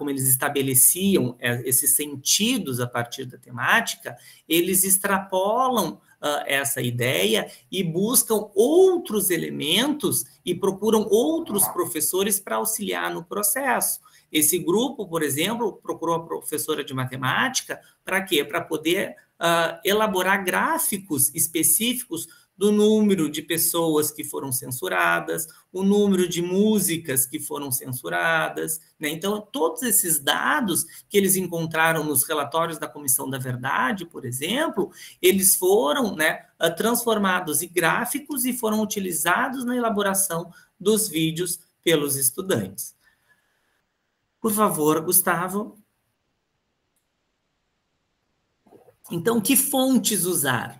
eles estabeleciam esses sentidos a partir da temática, eles extrapolam essa ideia e buscam outros elementos e procuram outros professores para auxiliar no processo. Esse grupo, por exemplo, procurou a professora de matemática para quê? Para poder elaborar gráficos específicos do número de pessoas que foram censuradas, o número de músicas que foram censuradas, né? Então, todos esses dados que eles encontraram nos relatórios da Comissão da Verdade, por exemplo, eles foram, né, transformados em gráficos e foram utilizados na elaboração dos vídeos pelos estudantes. Por favor, Gustavo. Então, que fontes usar?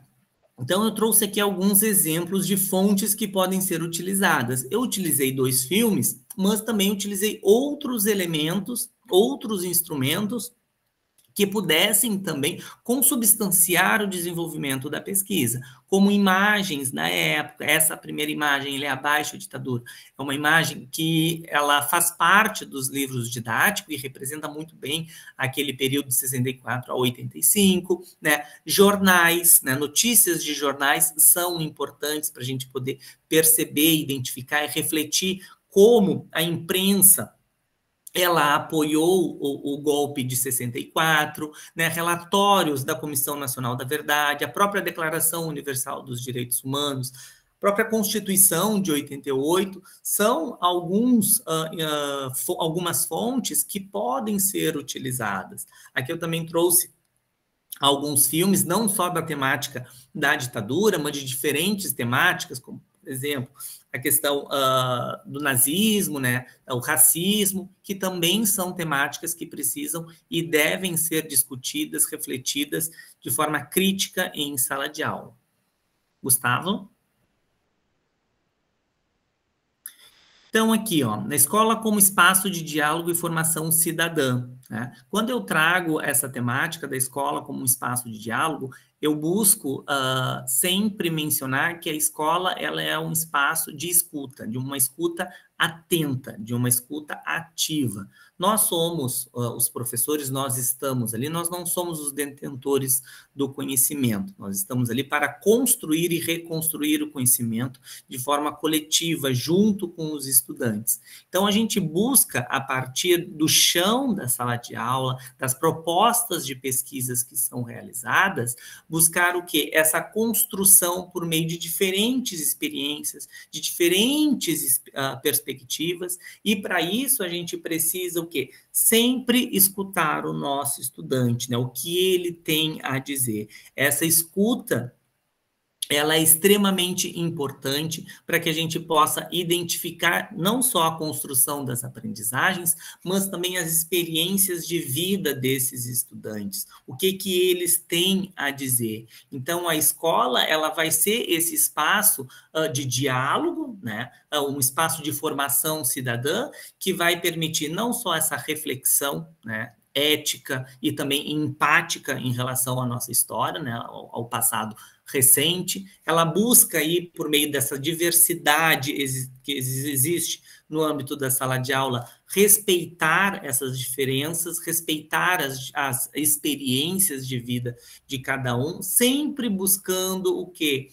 Então, eu trouxe aqui alguns exemplos de fontes que podem ser utilizadas. Eu utilizei 2 filmes, mas também utilizei outros elementos, outros instrumentos que pudessem também consubstanciar o desenvolvimento da pesquisa, como imagens na época. Essa primeira imagem, ele é abaixo da ditadura, é uma imagem que ela faz parte dos livros didáticos e representa muito bem aquele período de 64 a 85, né? Jornais, né? Notícias de jornais são importantes para a gente poder perceber, identificar e refletir como a imprensa ela apoiou o golpe de 64, né, relatórios da Comissão Nacional da Verdade, a própria Declaração Universal dos Direitos Humanos, a própria Constituição de 88, são algumas fontes que podem ser utilizadas. Aqui eu também trouxe alguns filmes, não só da temática da ditadura, mas de diferentes temáticas, como, por exemplo, a questão do nazismo, né, o racismo, que também são temáticas que precisam e devem ser discutidas, refletidas de forma crítica em sala de aula. Gustavo? Então, aqui, ó, na escola como espaço de diálogo e formação cidadã, né? Quando eu trago essa temática da escola como um espaço de diálogo, eu busco sempre mencionar que a escola ela é um espaço de escuta, de uma escuta atenta, de uma escuta ativa. Nós somos os professores, nós estamos ali, nós não somos os detentores do conhecimento, nós estamos ali para construir e reconstruir o conhecimento de forma coletiva, junto com os estudantes. Então, a gente busca, a partir do chão da sala de aula, das propostas de pesquisas que são realizadas, buscar o quê? Essa construção por meio de diferentes experiências, de diferentes perspectivas, e para isso a gente precisa o quê? Sempre escutar o nosso estudante, né? O que ele tem a dizer. Essa escuta, ela é extremamente importante para que a gente possa identificar não só a construção das aprendizagens, mas também as experiências de vida desses estudantes, o que eles têm a dizer. Então, a escola ela vai ser esse espaço de diálogo, né? Um espaço de formação cidadã que vai permitir não só essa reflexão, né, ética e também empática em relação à nossa história, né, ao passado recente, ela busca aí, por meio dessa diversidade que existe no âmbito da sala de aula, respeitar essas diferenças, respeitar as experiências de vida de cada um, sempre buscando o quê?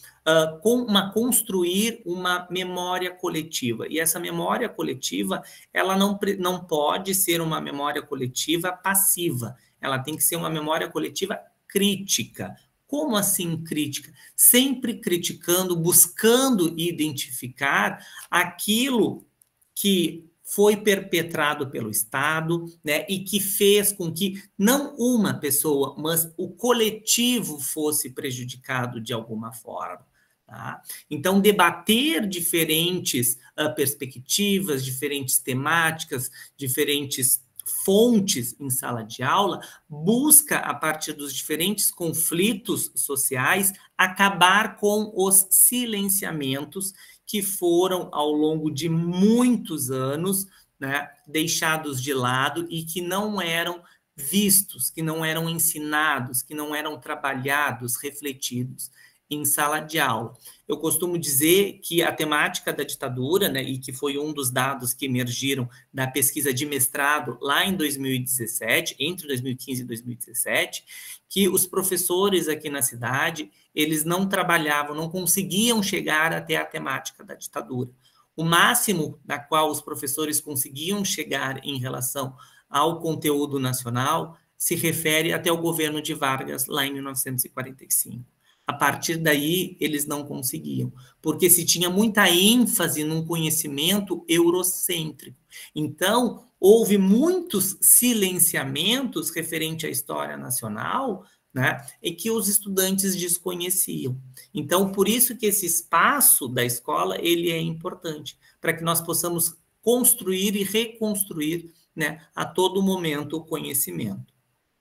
Construir uma memória coletiva. E essa memória coletiva, ela não pode ser uma memória coletiva passiva, ela tem que ser uma memória coletiva crítica. Como assim crítica? Sempre criticando, buscando identificar aquilo que foi perpetrado pelo Estado, né, e que fez com que não uma pessoa, mas o coletivo fosse prejudicado de alguma forma. Tá? Então, debater diferentes perspectivas, diferentes temáticas, diferentes fontes em sala de aula, busca, a partir dos diferentes conflitos sociais, acabar com os silenciamentos que foram, ao longo de muitos anos, né, deixados de lado e que não eram vistos, que não eram ensinados, que não eram trabalhados, refletidos em sala de aula. Eu costumo dizer que a temática da ditadura, né, e que foi um dos dados que emergiram da pesquisa de mestrado lá em 2017, entre 2015 e 2017, que os professores aqui na cidade, eles não trabalhavam, não conseguiam chegar até a temática da ditadura. O máximo da qual os professores conseguiam chegar em relação ao conteúdo nacional se refere até o governo de Vargas, lá em 1945. A partir daí, eles não conseguiam, porque se tinha muita ênfase num conhecimento eurocêntrico. Então, houve muitos silenciamentos referente à história nacional, né, e que os estudantes desconheciam. Então, por isso que esse espaço da escola, ele é importante, para que nós possamos construir e reconstruir, né, a todo momento o conhecimento.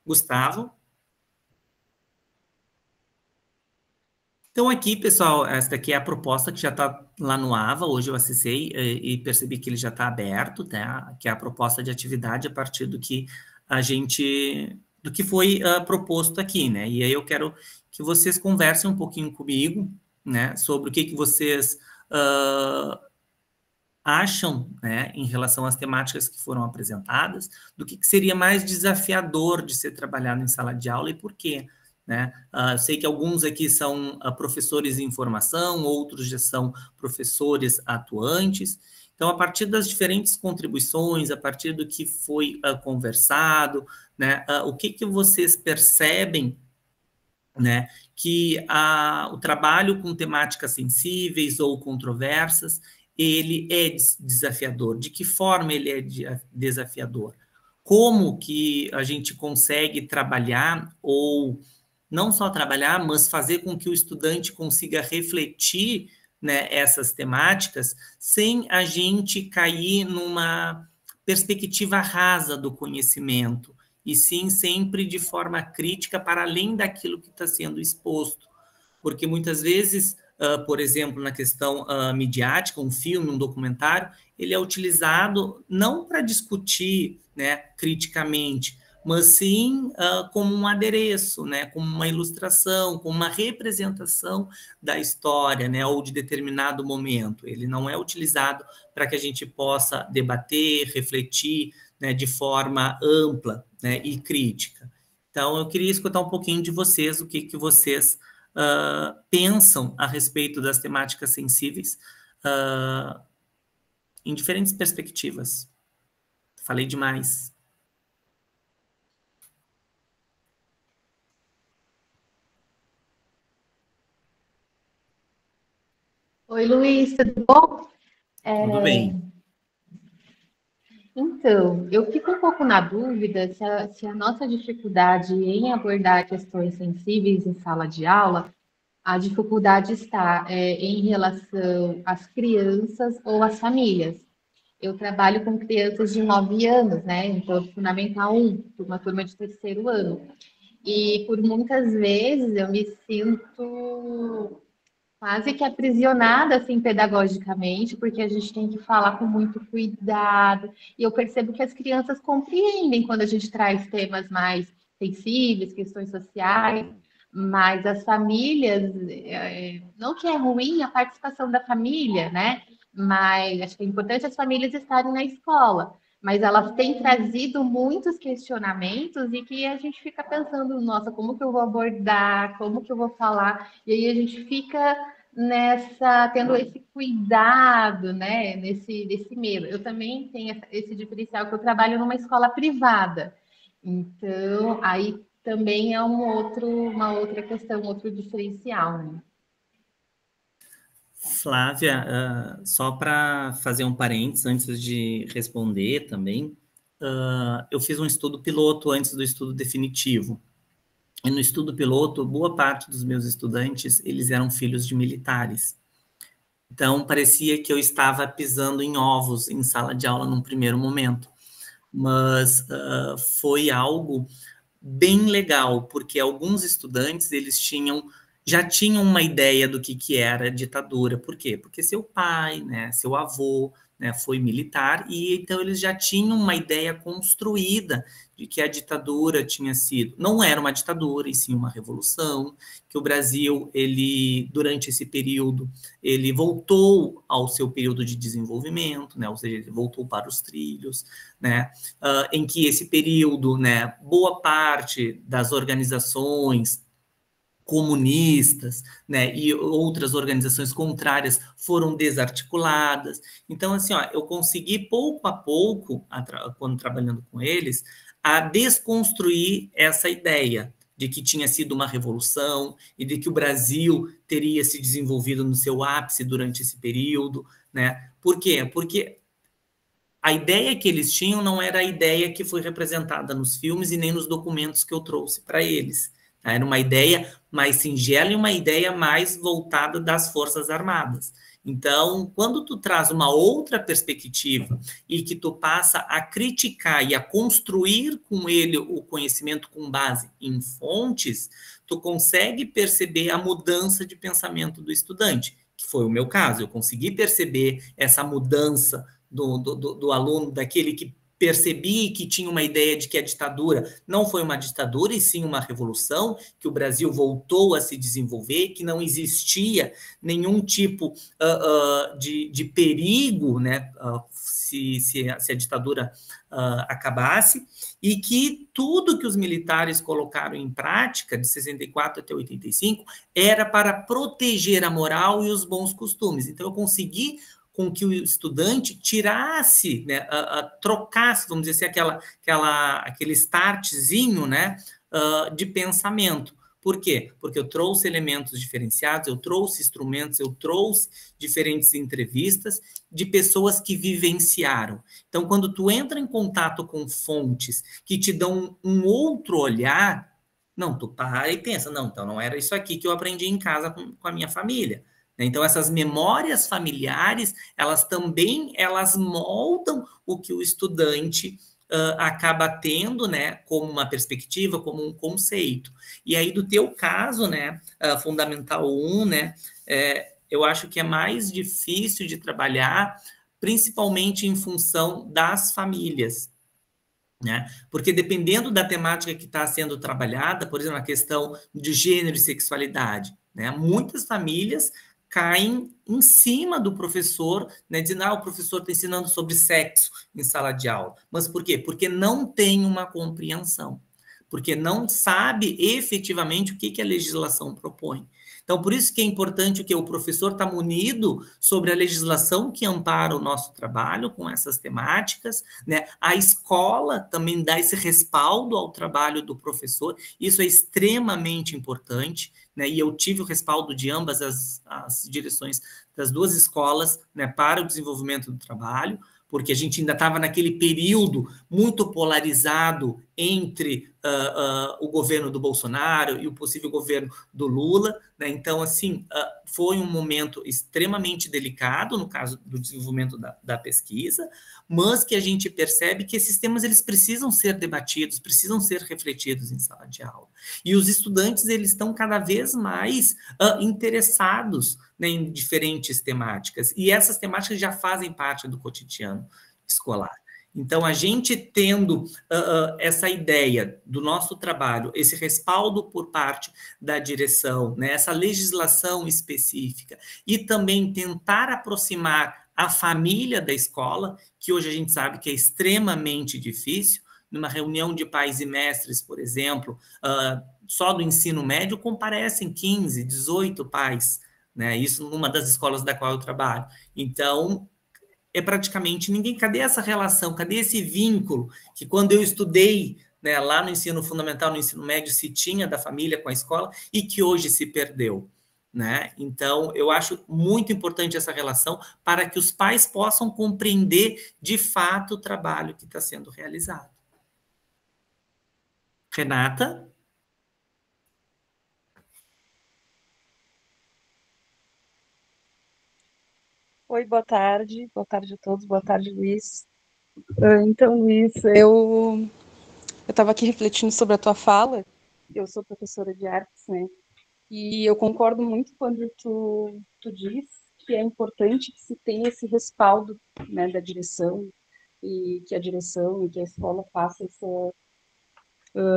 Gustavo? Então, aqui, pessoal, essa daqui é a proposta que já está lá no AVA. Hoje eu acessei e percebi que ele já está aberto, tá? Que é a proposta de atividade a partir do que do que foi proposto aqui, né? E aí eu quero que vocês conversem um pouquinho comigo, né? Sobre o que vocês acham, né? Em relação às temáticas que foram apresentadas, do que seria mais desafiador de ser trabalhado em sala de aula e por quê. Né? Sei que alguns aqui são professores em formação, outros já são professores atuantes. Então, a partir das diferentes contribuições, a partir do que foi conversado, né, o que vocês percebem, né, que o trabalho com temáticas sensíveis ou controversas, ele é desafiador? De que forma ele é desafiador? Como que a gente consegue trabalhar ou não só trabalhar, mas fazer com que o estudante consiga refletir, né, essas temáticas sem a gente cair numa perspectiva rasa do conhecimento, e sim sempre de forma crítica para além daquilo que está sendo exposto. Porque muitas vezes, por exemplo, na questão midiática, um filme, um documentário, ele é utilizado não para discutir, né, criticamente, mas sim como um adereço, né, como uma ilustração, como uma representação da história, né, ou de determinado momento. Ele não é utilizado para que a gente possa debater, refletir, né, de forma ampla, né, e crítica. Então, eu queria escutar um pouquinho de vocês, o que vocês pensam a respeito das temáticas sensíveis em diferentes perspectivas. Falei demais. Oi, Luiz, tudo bom? Tudo bem. Então, eu fico um pouco na dúvida se a nossa dificuldade em abordar questões sensíveis em sala de aula, a dificuldade está em relação às crianças ou às famílias. Eu trabalho com crianças de 9 anos, né? Então, Fundamental 1, uma turma de 3º ano. E por muitas vezes eu me sinto quase que aprisionada, assim, pedagogicamente, porque a gente tem que falar com muito cuidado. E eu percebo que as crianças compreendem quando a gente traz temas mais sensíveis, questões sociais, mas as famílias, não que é ruim a participação da família, né? Mas acho que é importante as famílias estarem na escola. Mas elas têm trazido muitos questionamentos e que a gente fica pensando, nossa, como que eu vou abordar, como que eu vou falar? E aí a gente fica tendo esse cuidado, né, nesse medo. Eu também tenho esse diferencial que eu trabalho numa escola privada. Então, aí também é uma outra questão, outro diferencial, né? Flávia, só para fazer um parênteses antes de responder também, eu fiz um estudo piloto antes do estudo definitivo. E no estudo piloto, boa parte dos meus estudantes, eles eram filhos de militares. Então, parecia que eu estava pisando em ovos em sala de aula num primeiro momento. Mas foi algo bem legal, porque alguns estudantes, eles já tinham uma ideia do que era ditadura. Por quê? Porque seu pai, né, seu avô, né, foi militar, e então eles já tinham uma ideia construída de que a ditadura tinha sido, não era uma ditadura, e sim uma revolução, que o Brasil, ele, durante esse período, ele voltou ao seu período de desenvolvimento, né, ou seja, ele voltou para os trilhos, né, em que esse período, né, boa parte das organizações comunistas, né, e outras organizações contrárias foram desarticuladas. Então, assim, ó, eu consegui pouco a pouco, quando trabalhando com eles, a desconstruir essa ideia de que tinha sido uma revolução e de que o Brasil teria se desenvolvido no seu ápice durante esse período, né? Por quê? Porque a ideia que eles tinham não era a ideia que foi representada nos filmes e nem nos documentos que eu trouxe para eles. Era uma ideia mais singela e uma ideia mais voltada das Forças Armadas. Então, quando tu traz uma outra perspectiva e que tu passa a criticar e a construir com ele o conhecimento com base em fontes, tu consegue perceber a mudança de pensamento do estudante, que foi o meu caso. Eu consegui perceber essa mudança do aluno, daquele que percebi que tinha uma ideia de que a ditadura não foi uma ditadura, e sim uma revolução, que o Brasil voltou a se desenvolver, que não existia nenhum tipo de perigo, né, se a ditadura acabasse, e que tudo que os militares colocaram em prática, de 64 até 85, era para proteger a moral e os bons costumes. Então, eu consegui com que o estudante tirasse, né, trocasse, vamos dizer assim, aquele startzinho, né, de pensamento. Por quê? Porque eu trouxe elementos diferenciados, eu trouxe instrumentos, eu trouxe diferentes entrevistas de pessoas que vivenciaram. Então, quando tu entra em contato com fontes que te dão um outro olhar, não, tu para e pensa, não, então não era isso aqui que eu aprendi em casa com a minha família. Então, essas memórias familiares, elas moldam o que o estudante acaba tendo, né, como uma perspectiva, como um conceito. E aí, do teu caso, né, Fundamental 1, né, eu acho que é mais difícil de trabalhar, principalmente em função das famílias, né? Porque dependendo da temática que está sendo trabalhada, por exemplo, a questão de gênero e sexualidade, né? Muitas famílias caem em cima do professor, né, dizendo, o professor está ensinando sobre sexo em sala de aula. Mas por quê? Porque não tem uma compreensão, porque não sabe efetivamente o que a legislação propõe. Então, por isso que é importante que o professor está munido sobre a legislação que ampara o nosso trabalho com essas temáticas, né? A escola também dá esse respaldo ao trabalho do professor, isso é extremamente importante, né? E eu tive o respaldo de ambas as direções das duas escolas, né, para o desenvolvimento do trabalho, porque a gente ainda estava naquele período muito polarizado entre o governo do Bolsonaro e o possível governo do Lula, né? Então, assim, foi um momento extremamente delicado no caso do desenvolvimento da pesquisa, mas que a gente percebe que esses temas eles precisam ser debatidos, precisam ser refletidos em sala de aula. E os estudantes eles estão cada vez mais interessados, né, em diferentes temáticas, e essas temáticas já fazem parte do cotidiano escolar. Então, a gente tendo essa ideia do nosso trabalho, esse respaldo por parte da direção, né, essa legislação específica, e também tentar aproximar a família da escola, que hoje a gente sabe que é extremamente difícil, numa reunião de pais e mestres, por exemplo, só do ensino médio comparecem 15, 18 pais, né? Isso numa das escolas da qual eu trabalho. Então, é praticamente ninguém. Cadê essa relação? Cadê esse vínculo que quando eu estudei, né, lá no ensino fundamental, no ensino médio, se tinha da família com a escola e que hoje se perdeu, né? Então, eu acho muito importante essa relação para que os pais possam compreender de fato o trabalho que está sendo realizado. Renata? Oi, boa tarde a todos, boa tarde, Luiz. Então, Luiz, eu estava aqui refletindo sobre a tua fala, eu sou professora de artes, né, e eu concordo muito quando tu diz que é importante que se tenha esse respaldo, né, da direção, e que a direção e que a escola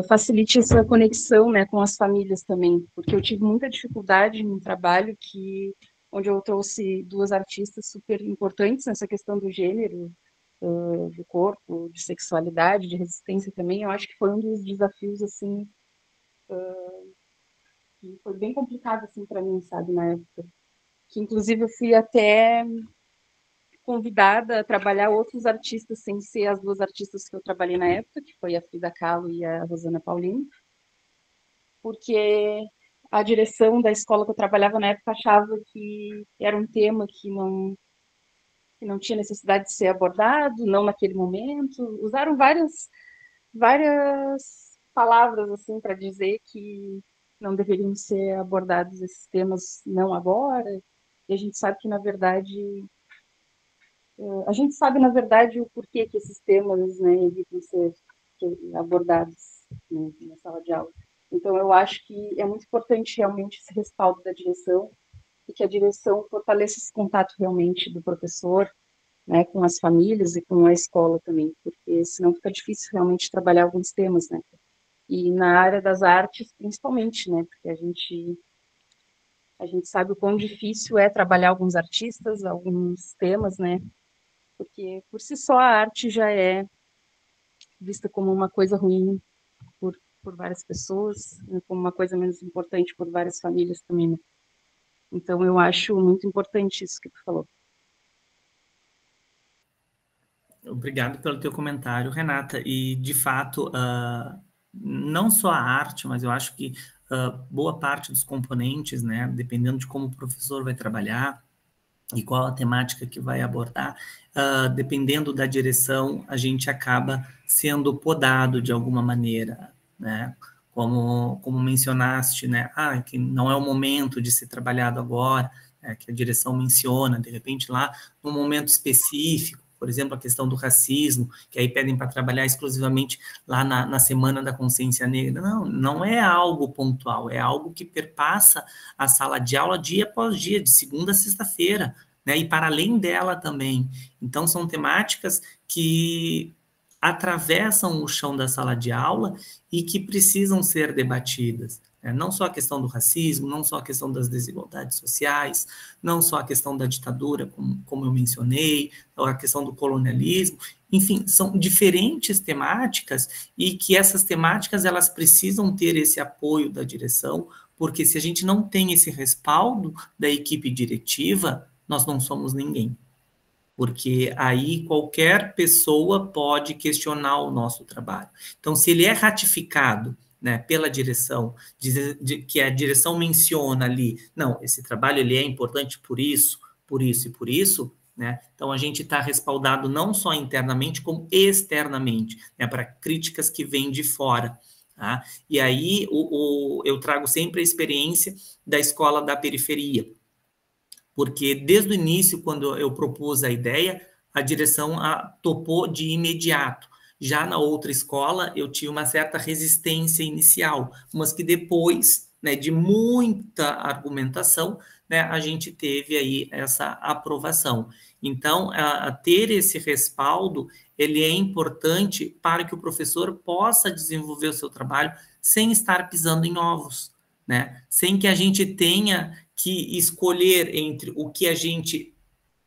facilite essa conexão, né, com as famílias também, porque eu tive muita dificuldade no trabalho onde eu trouxe duas artistas super importantes nessa questão do gênero, do corpo, de sexualidade, de resistência também. Eu acho que foi um dos desafios, assim, que foi bem complicado, assim, para mim, sabe, na época. Que, inclusive, eu fui até convidada a trabalhar outros artistas, sem ser as duas artistas que eu trabalhei na época, que foi a Frida Kahlo e a Rosana Paulino, porque a direção da escola que eu trabalhava na época achava que era um tema que não tinha necessidade de ser abordado, não naquele momento. Usaram várias palavras assim para dizer que não deveriam ser abordados esses temas não agora. E a gente sabe que, na verdade, o porquê que esses temas, né, evitam ser abordados, né, na sala de aula. Então, eu acho que é muito importante realmente esse respaldo da direção e que a direção fortaleça esse contato realmente do professor, né, com as famílias e com a escola também, porque senão fica difícil realmente trabalhar alguns temas, né? E na área das artes, principalmente, né? Porque a gente sabe o quão difícil é trabalhar alguns artistas, alguns temas, né? Porque por si só a arte já é vista como uma coisa ruim por várias pessoas, né, como uma coisa menos importante por várias famílias também, né? Então eu acho muito importante isso que tu falou. Obrigado pelo teu comentário, Renata. E, de fato, não só a arte, mas eu acho que boa parte dos componentes, né, dependendo de como o professor vai trabalhar e qual a temática que vai abordar, dependendo da direção, a gente acaba sendo podado de alguma maneira, né? Como mencionaste, né? Que não é o momento de ser trabalhado agora, que a direção menciona, de repente lá num momento específico, por exemplo, a questão do racismo, que aí pedem para trabalhar exclusivamente lá na Semana da Consciência Negra. Não, não é algo pontual, é algo que perpassa a sala de aula dia após dia, de segunda a sexta-feira, né, e para além dela também. Então, são temáticas que atravessam o chão da sala de aula e que precisam ser debatidas. Não só a questão do racismo, não só a questão das desigualdades sociais, não só a questão da ditadura, como eu mencionei, ou a questão do colonialismo, enfim, são diferentes temáticas e que essas temáticas elas precisam ter esse apoio da direção, porque se a gente não tem esse respaldo da equipe diretiva, nós não somos ninguém. Porque aí qualquer pessoa pode questionar o nosso trabalho. Então, se ele é ratificado, né, pela direção, que a direção menciona ali, não, esse trabalho ele é importante por isso e por isso, né, então a gente está respaldado não só internamente, como externamente, né, para críticas que vêm de fora. Tá? E aí eu trago sempre a experiência da escola da periferia, porque desde o início, quando eu propus a ideia, a direção topou de imediato. Já na outra escola, eu tive uma certa resistência inicial, mas que depois, né, de muita argumentação, né, a gente teve aí essa aprovação. Então, ter esse respaldo, ele é importante para que o professor possa desenvolver o seu trabalho sem estar pisando em ovos, né? Sem que a gente tenha que escolher entre o que a gente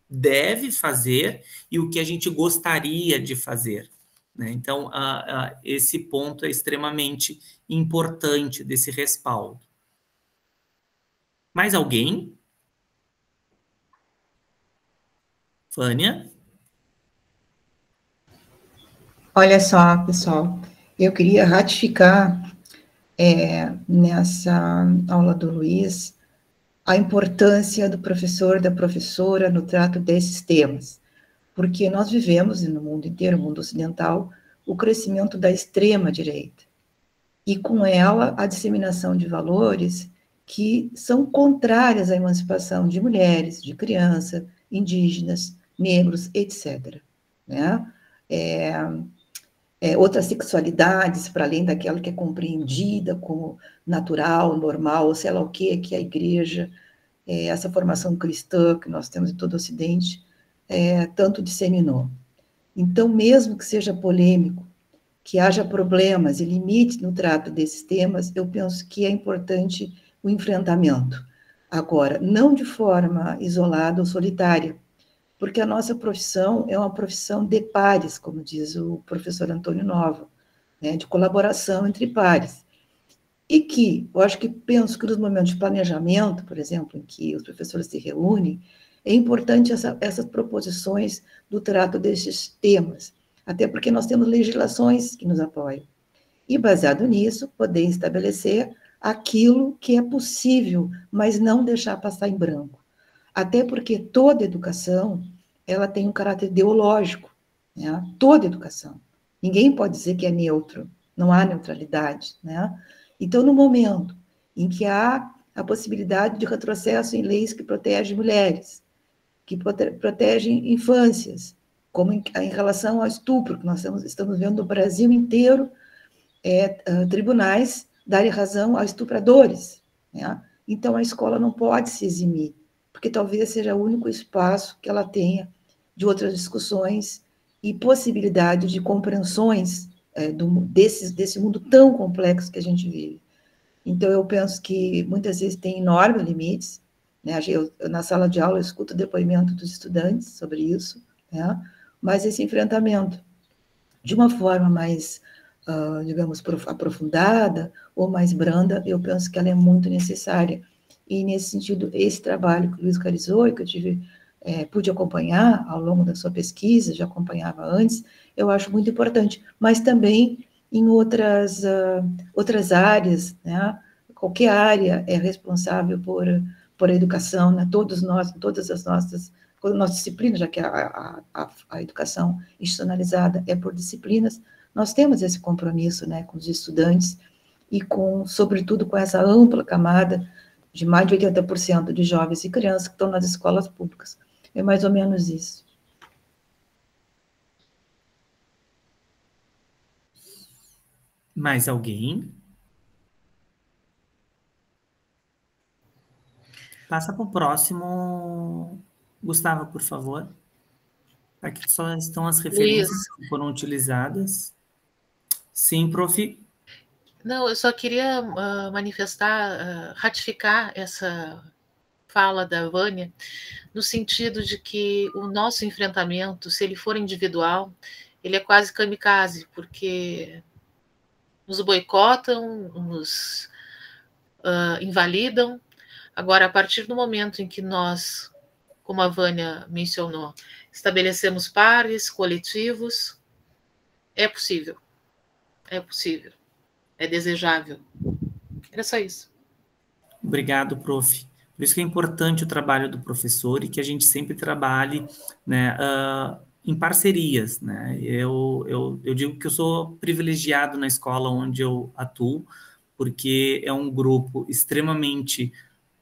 deve fazer e o que a gente gostaria de fazer. Né? Então, esse ponto é extremamente importante desse respaldo. Mais alguém? Vânia? Olha só, pessoal, eu queria ratificar nessa aula do Luiz a importância do professor, da professora no trato desses temas, porque nós vivemos no mundo inteiro, no mundo ocidental, o crescimento da extrema-direita, e com ela a disseminação de valores que são contrários à emancipação de mulheres, de crianças, indígenas, negros, etc. Né? Outras sexualidades, para além daquela que é compreendida como natural, normal, ou sei lá o que a igreja, essa formação cristã que nós temos em todo o Ocidente, tanto disseminou. Então, mesmo que seja polêmico, que haja problemas e limites no trato desses temas, eu penso que é importante o enfrentamento. Agora, não de forma isolada ou solitária, porque a nossa profissão é uma profissão de pares, como diz o professor Antônio Nova, né, de colaboração entre pares. E que, penso que nos momentos de planejamento, por exemplo, em que os professores se reúnem, é importante essas proposições do trato desses temas, até porque nós temos legislações que nos apoiam. E, baseado nisso, poder estabelecer aquilo que é possível, mas não deixar passar em branco. Até porque toda educação, ela tem um caráter ideológico, né? Toda educação. Ninguém pode dizer que é neutro, não há neutralidade, né? Então, no momento em que há a possibilidade de retrocesso em leis que protegem mulheres, que protegem infâncias, como em relação ao estupro, que nós estamos vendo no Brasil inteiro, tribunais darem razão a estupradores, né? Então, a escola não pode se eximir, porque talvez seja o único espaço que ela tenha de outras discussões e possibilidade de compreensões desse mundo tão complexo que a gente vive. Então, eu penso que muitas vezes tem enormes limites, né? Eu, na sala de aula, eu escuto o depoimento dos estudantes sobre isso, né? Mas esse enfrentamento, de uma forma mais, digamos, aprofundada ou mais branda, eu penso que ela é muito necessária. E, nesse sentido, esse trabalho que o Luiz realizou e que eu pude acompanhar ao longo da sua pesquisa, já acompanhava antes, eu acho muito importante, mas também em outras áreas, né? Qualquer área é responsável por a educação, né? Todas as nossas disciplinas, já que a educação institucionalizada é por disciplinas, nós temos esse compromisso, né, com os estudantes e sobretudo, com essa ampla camada de mais de 80% de jovens e crianças que estão nas escolas públicas. É mais ou menos isso. Mais alguém? Passa para o próximo, Gustavo, por favor. Aqui só estão as referências que foram utilizadas. Sim, prof. Não, eu só queria manifestar, ratificar essa fala da Vânia, no sentido de que o nosso enfrentamento, se ele for individual, ele é quase kamikaze, porque nos boicotam, nos invalidam. Agora, a partir do momento em que nós, como a Vânia mencionou, estabelecemos pares, coletivos, é possível, é desejável. Era só isso. Obrigado, prof. Por isso que é importante o trabalho do professor e que a gente sempre trabalhe, né, em parcerias, né? Eu digo que eu sou privilegiado na escola onde eu atuo, porque é um grupo extremamente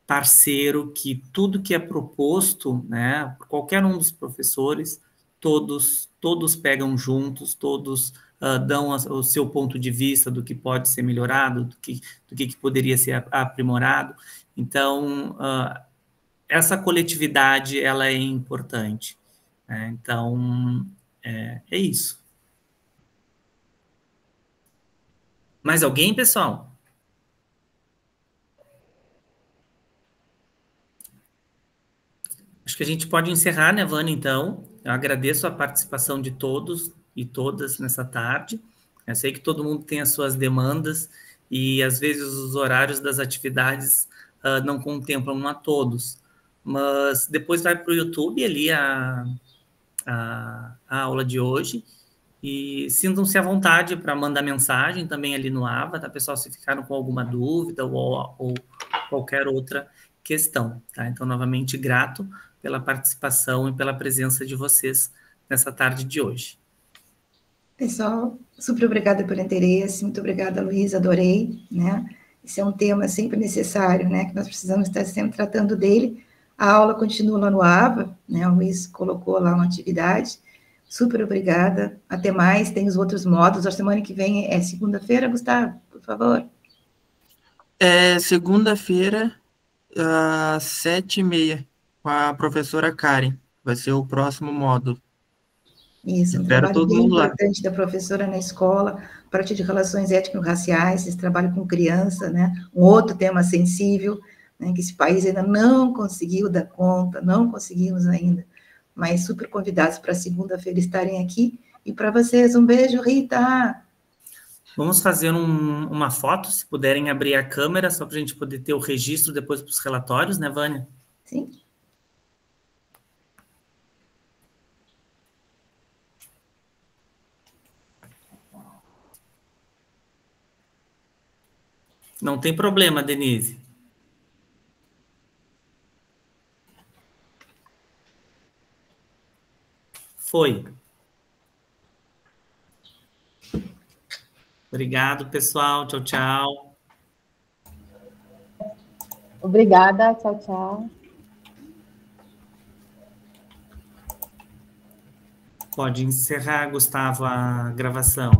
parceiro, que tudo que é proposto, né, por qualquer um dos professores, todos pegam juntos, todos dão o seu ponto de vista do que pode ser melhorado, do que poderia ser aprimorado. Então, essa coletividade, ela é importante, né? Então, é isso. Mais alguém, pessoal? Acho que a gente pode encerrar, né, Vânia, então. Eu agradeço a participação de todos e todas nessa tarde. Eu sei que todo mundo tem as suas demandas e, às vezes, os horários das atividades não contemplam a todos. Mas depois vai para o YouTube ali a aula de hoje e sintam-se à vontade para mandar mensagem também ali no AVA, tá, pessoal? Se ficaram com alguma dúvida ou qualquer outra questão, tá? Então, novamente, grato pela participação e pela presença de vocês nessa tarde de hoje. Pessoal, super obrigada pelo interesse, muito obrigada, Luísa, adorei, né? Esse é um tema sempre necessário, né? Que nós precisamos estar sempre tratando dele. A aula continua lá no AVA, né? O Luiz colocou lá uma atividade. Super obrigada. Até mais. Tem os outros módulos. A semana que vem é segunda-feira, Gustavo, por favor. É segunda-feira, às 7h30, com a professora Karen. Vai ser o próximo módulo. Isso, um Espero trabalho todo bem mundo lá. importante da professora na escola, a partir de relações étnico-raciais, esse trabalho com criança, né? Um outro tema sensível, né? Que esse país ainda não conseguiu dar conta, não conseguimos ainda, mas super convidados para segunda-feira estarem aqui. E para vocês, um beijo, Rita! Vamos fazer uma foto, se puderem abrir a câmera, só para a gente poder ter o registro depois para os relatórios, né, Vânia? Sim. Não tem problema, Denise. Foi. Obrigado, pessoal. Tchau, tchau. Obrigada, tchau, tchau. Pode encerrar, Gustavo, a gravação.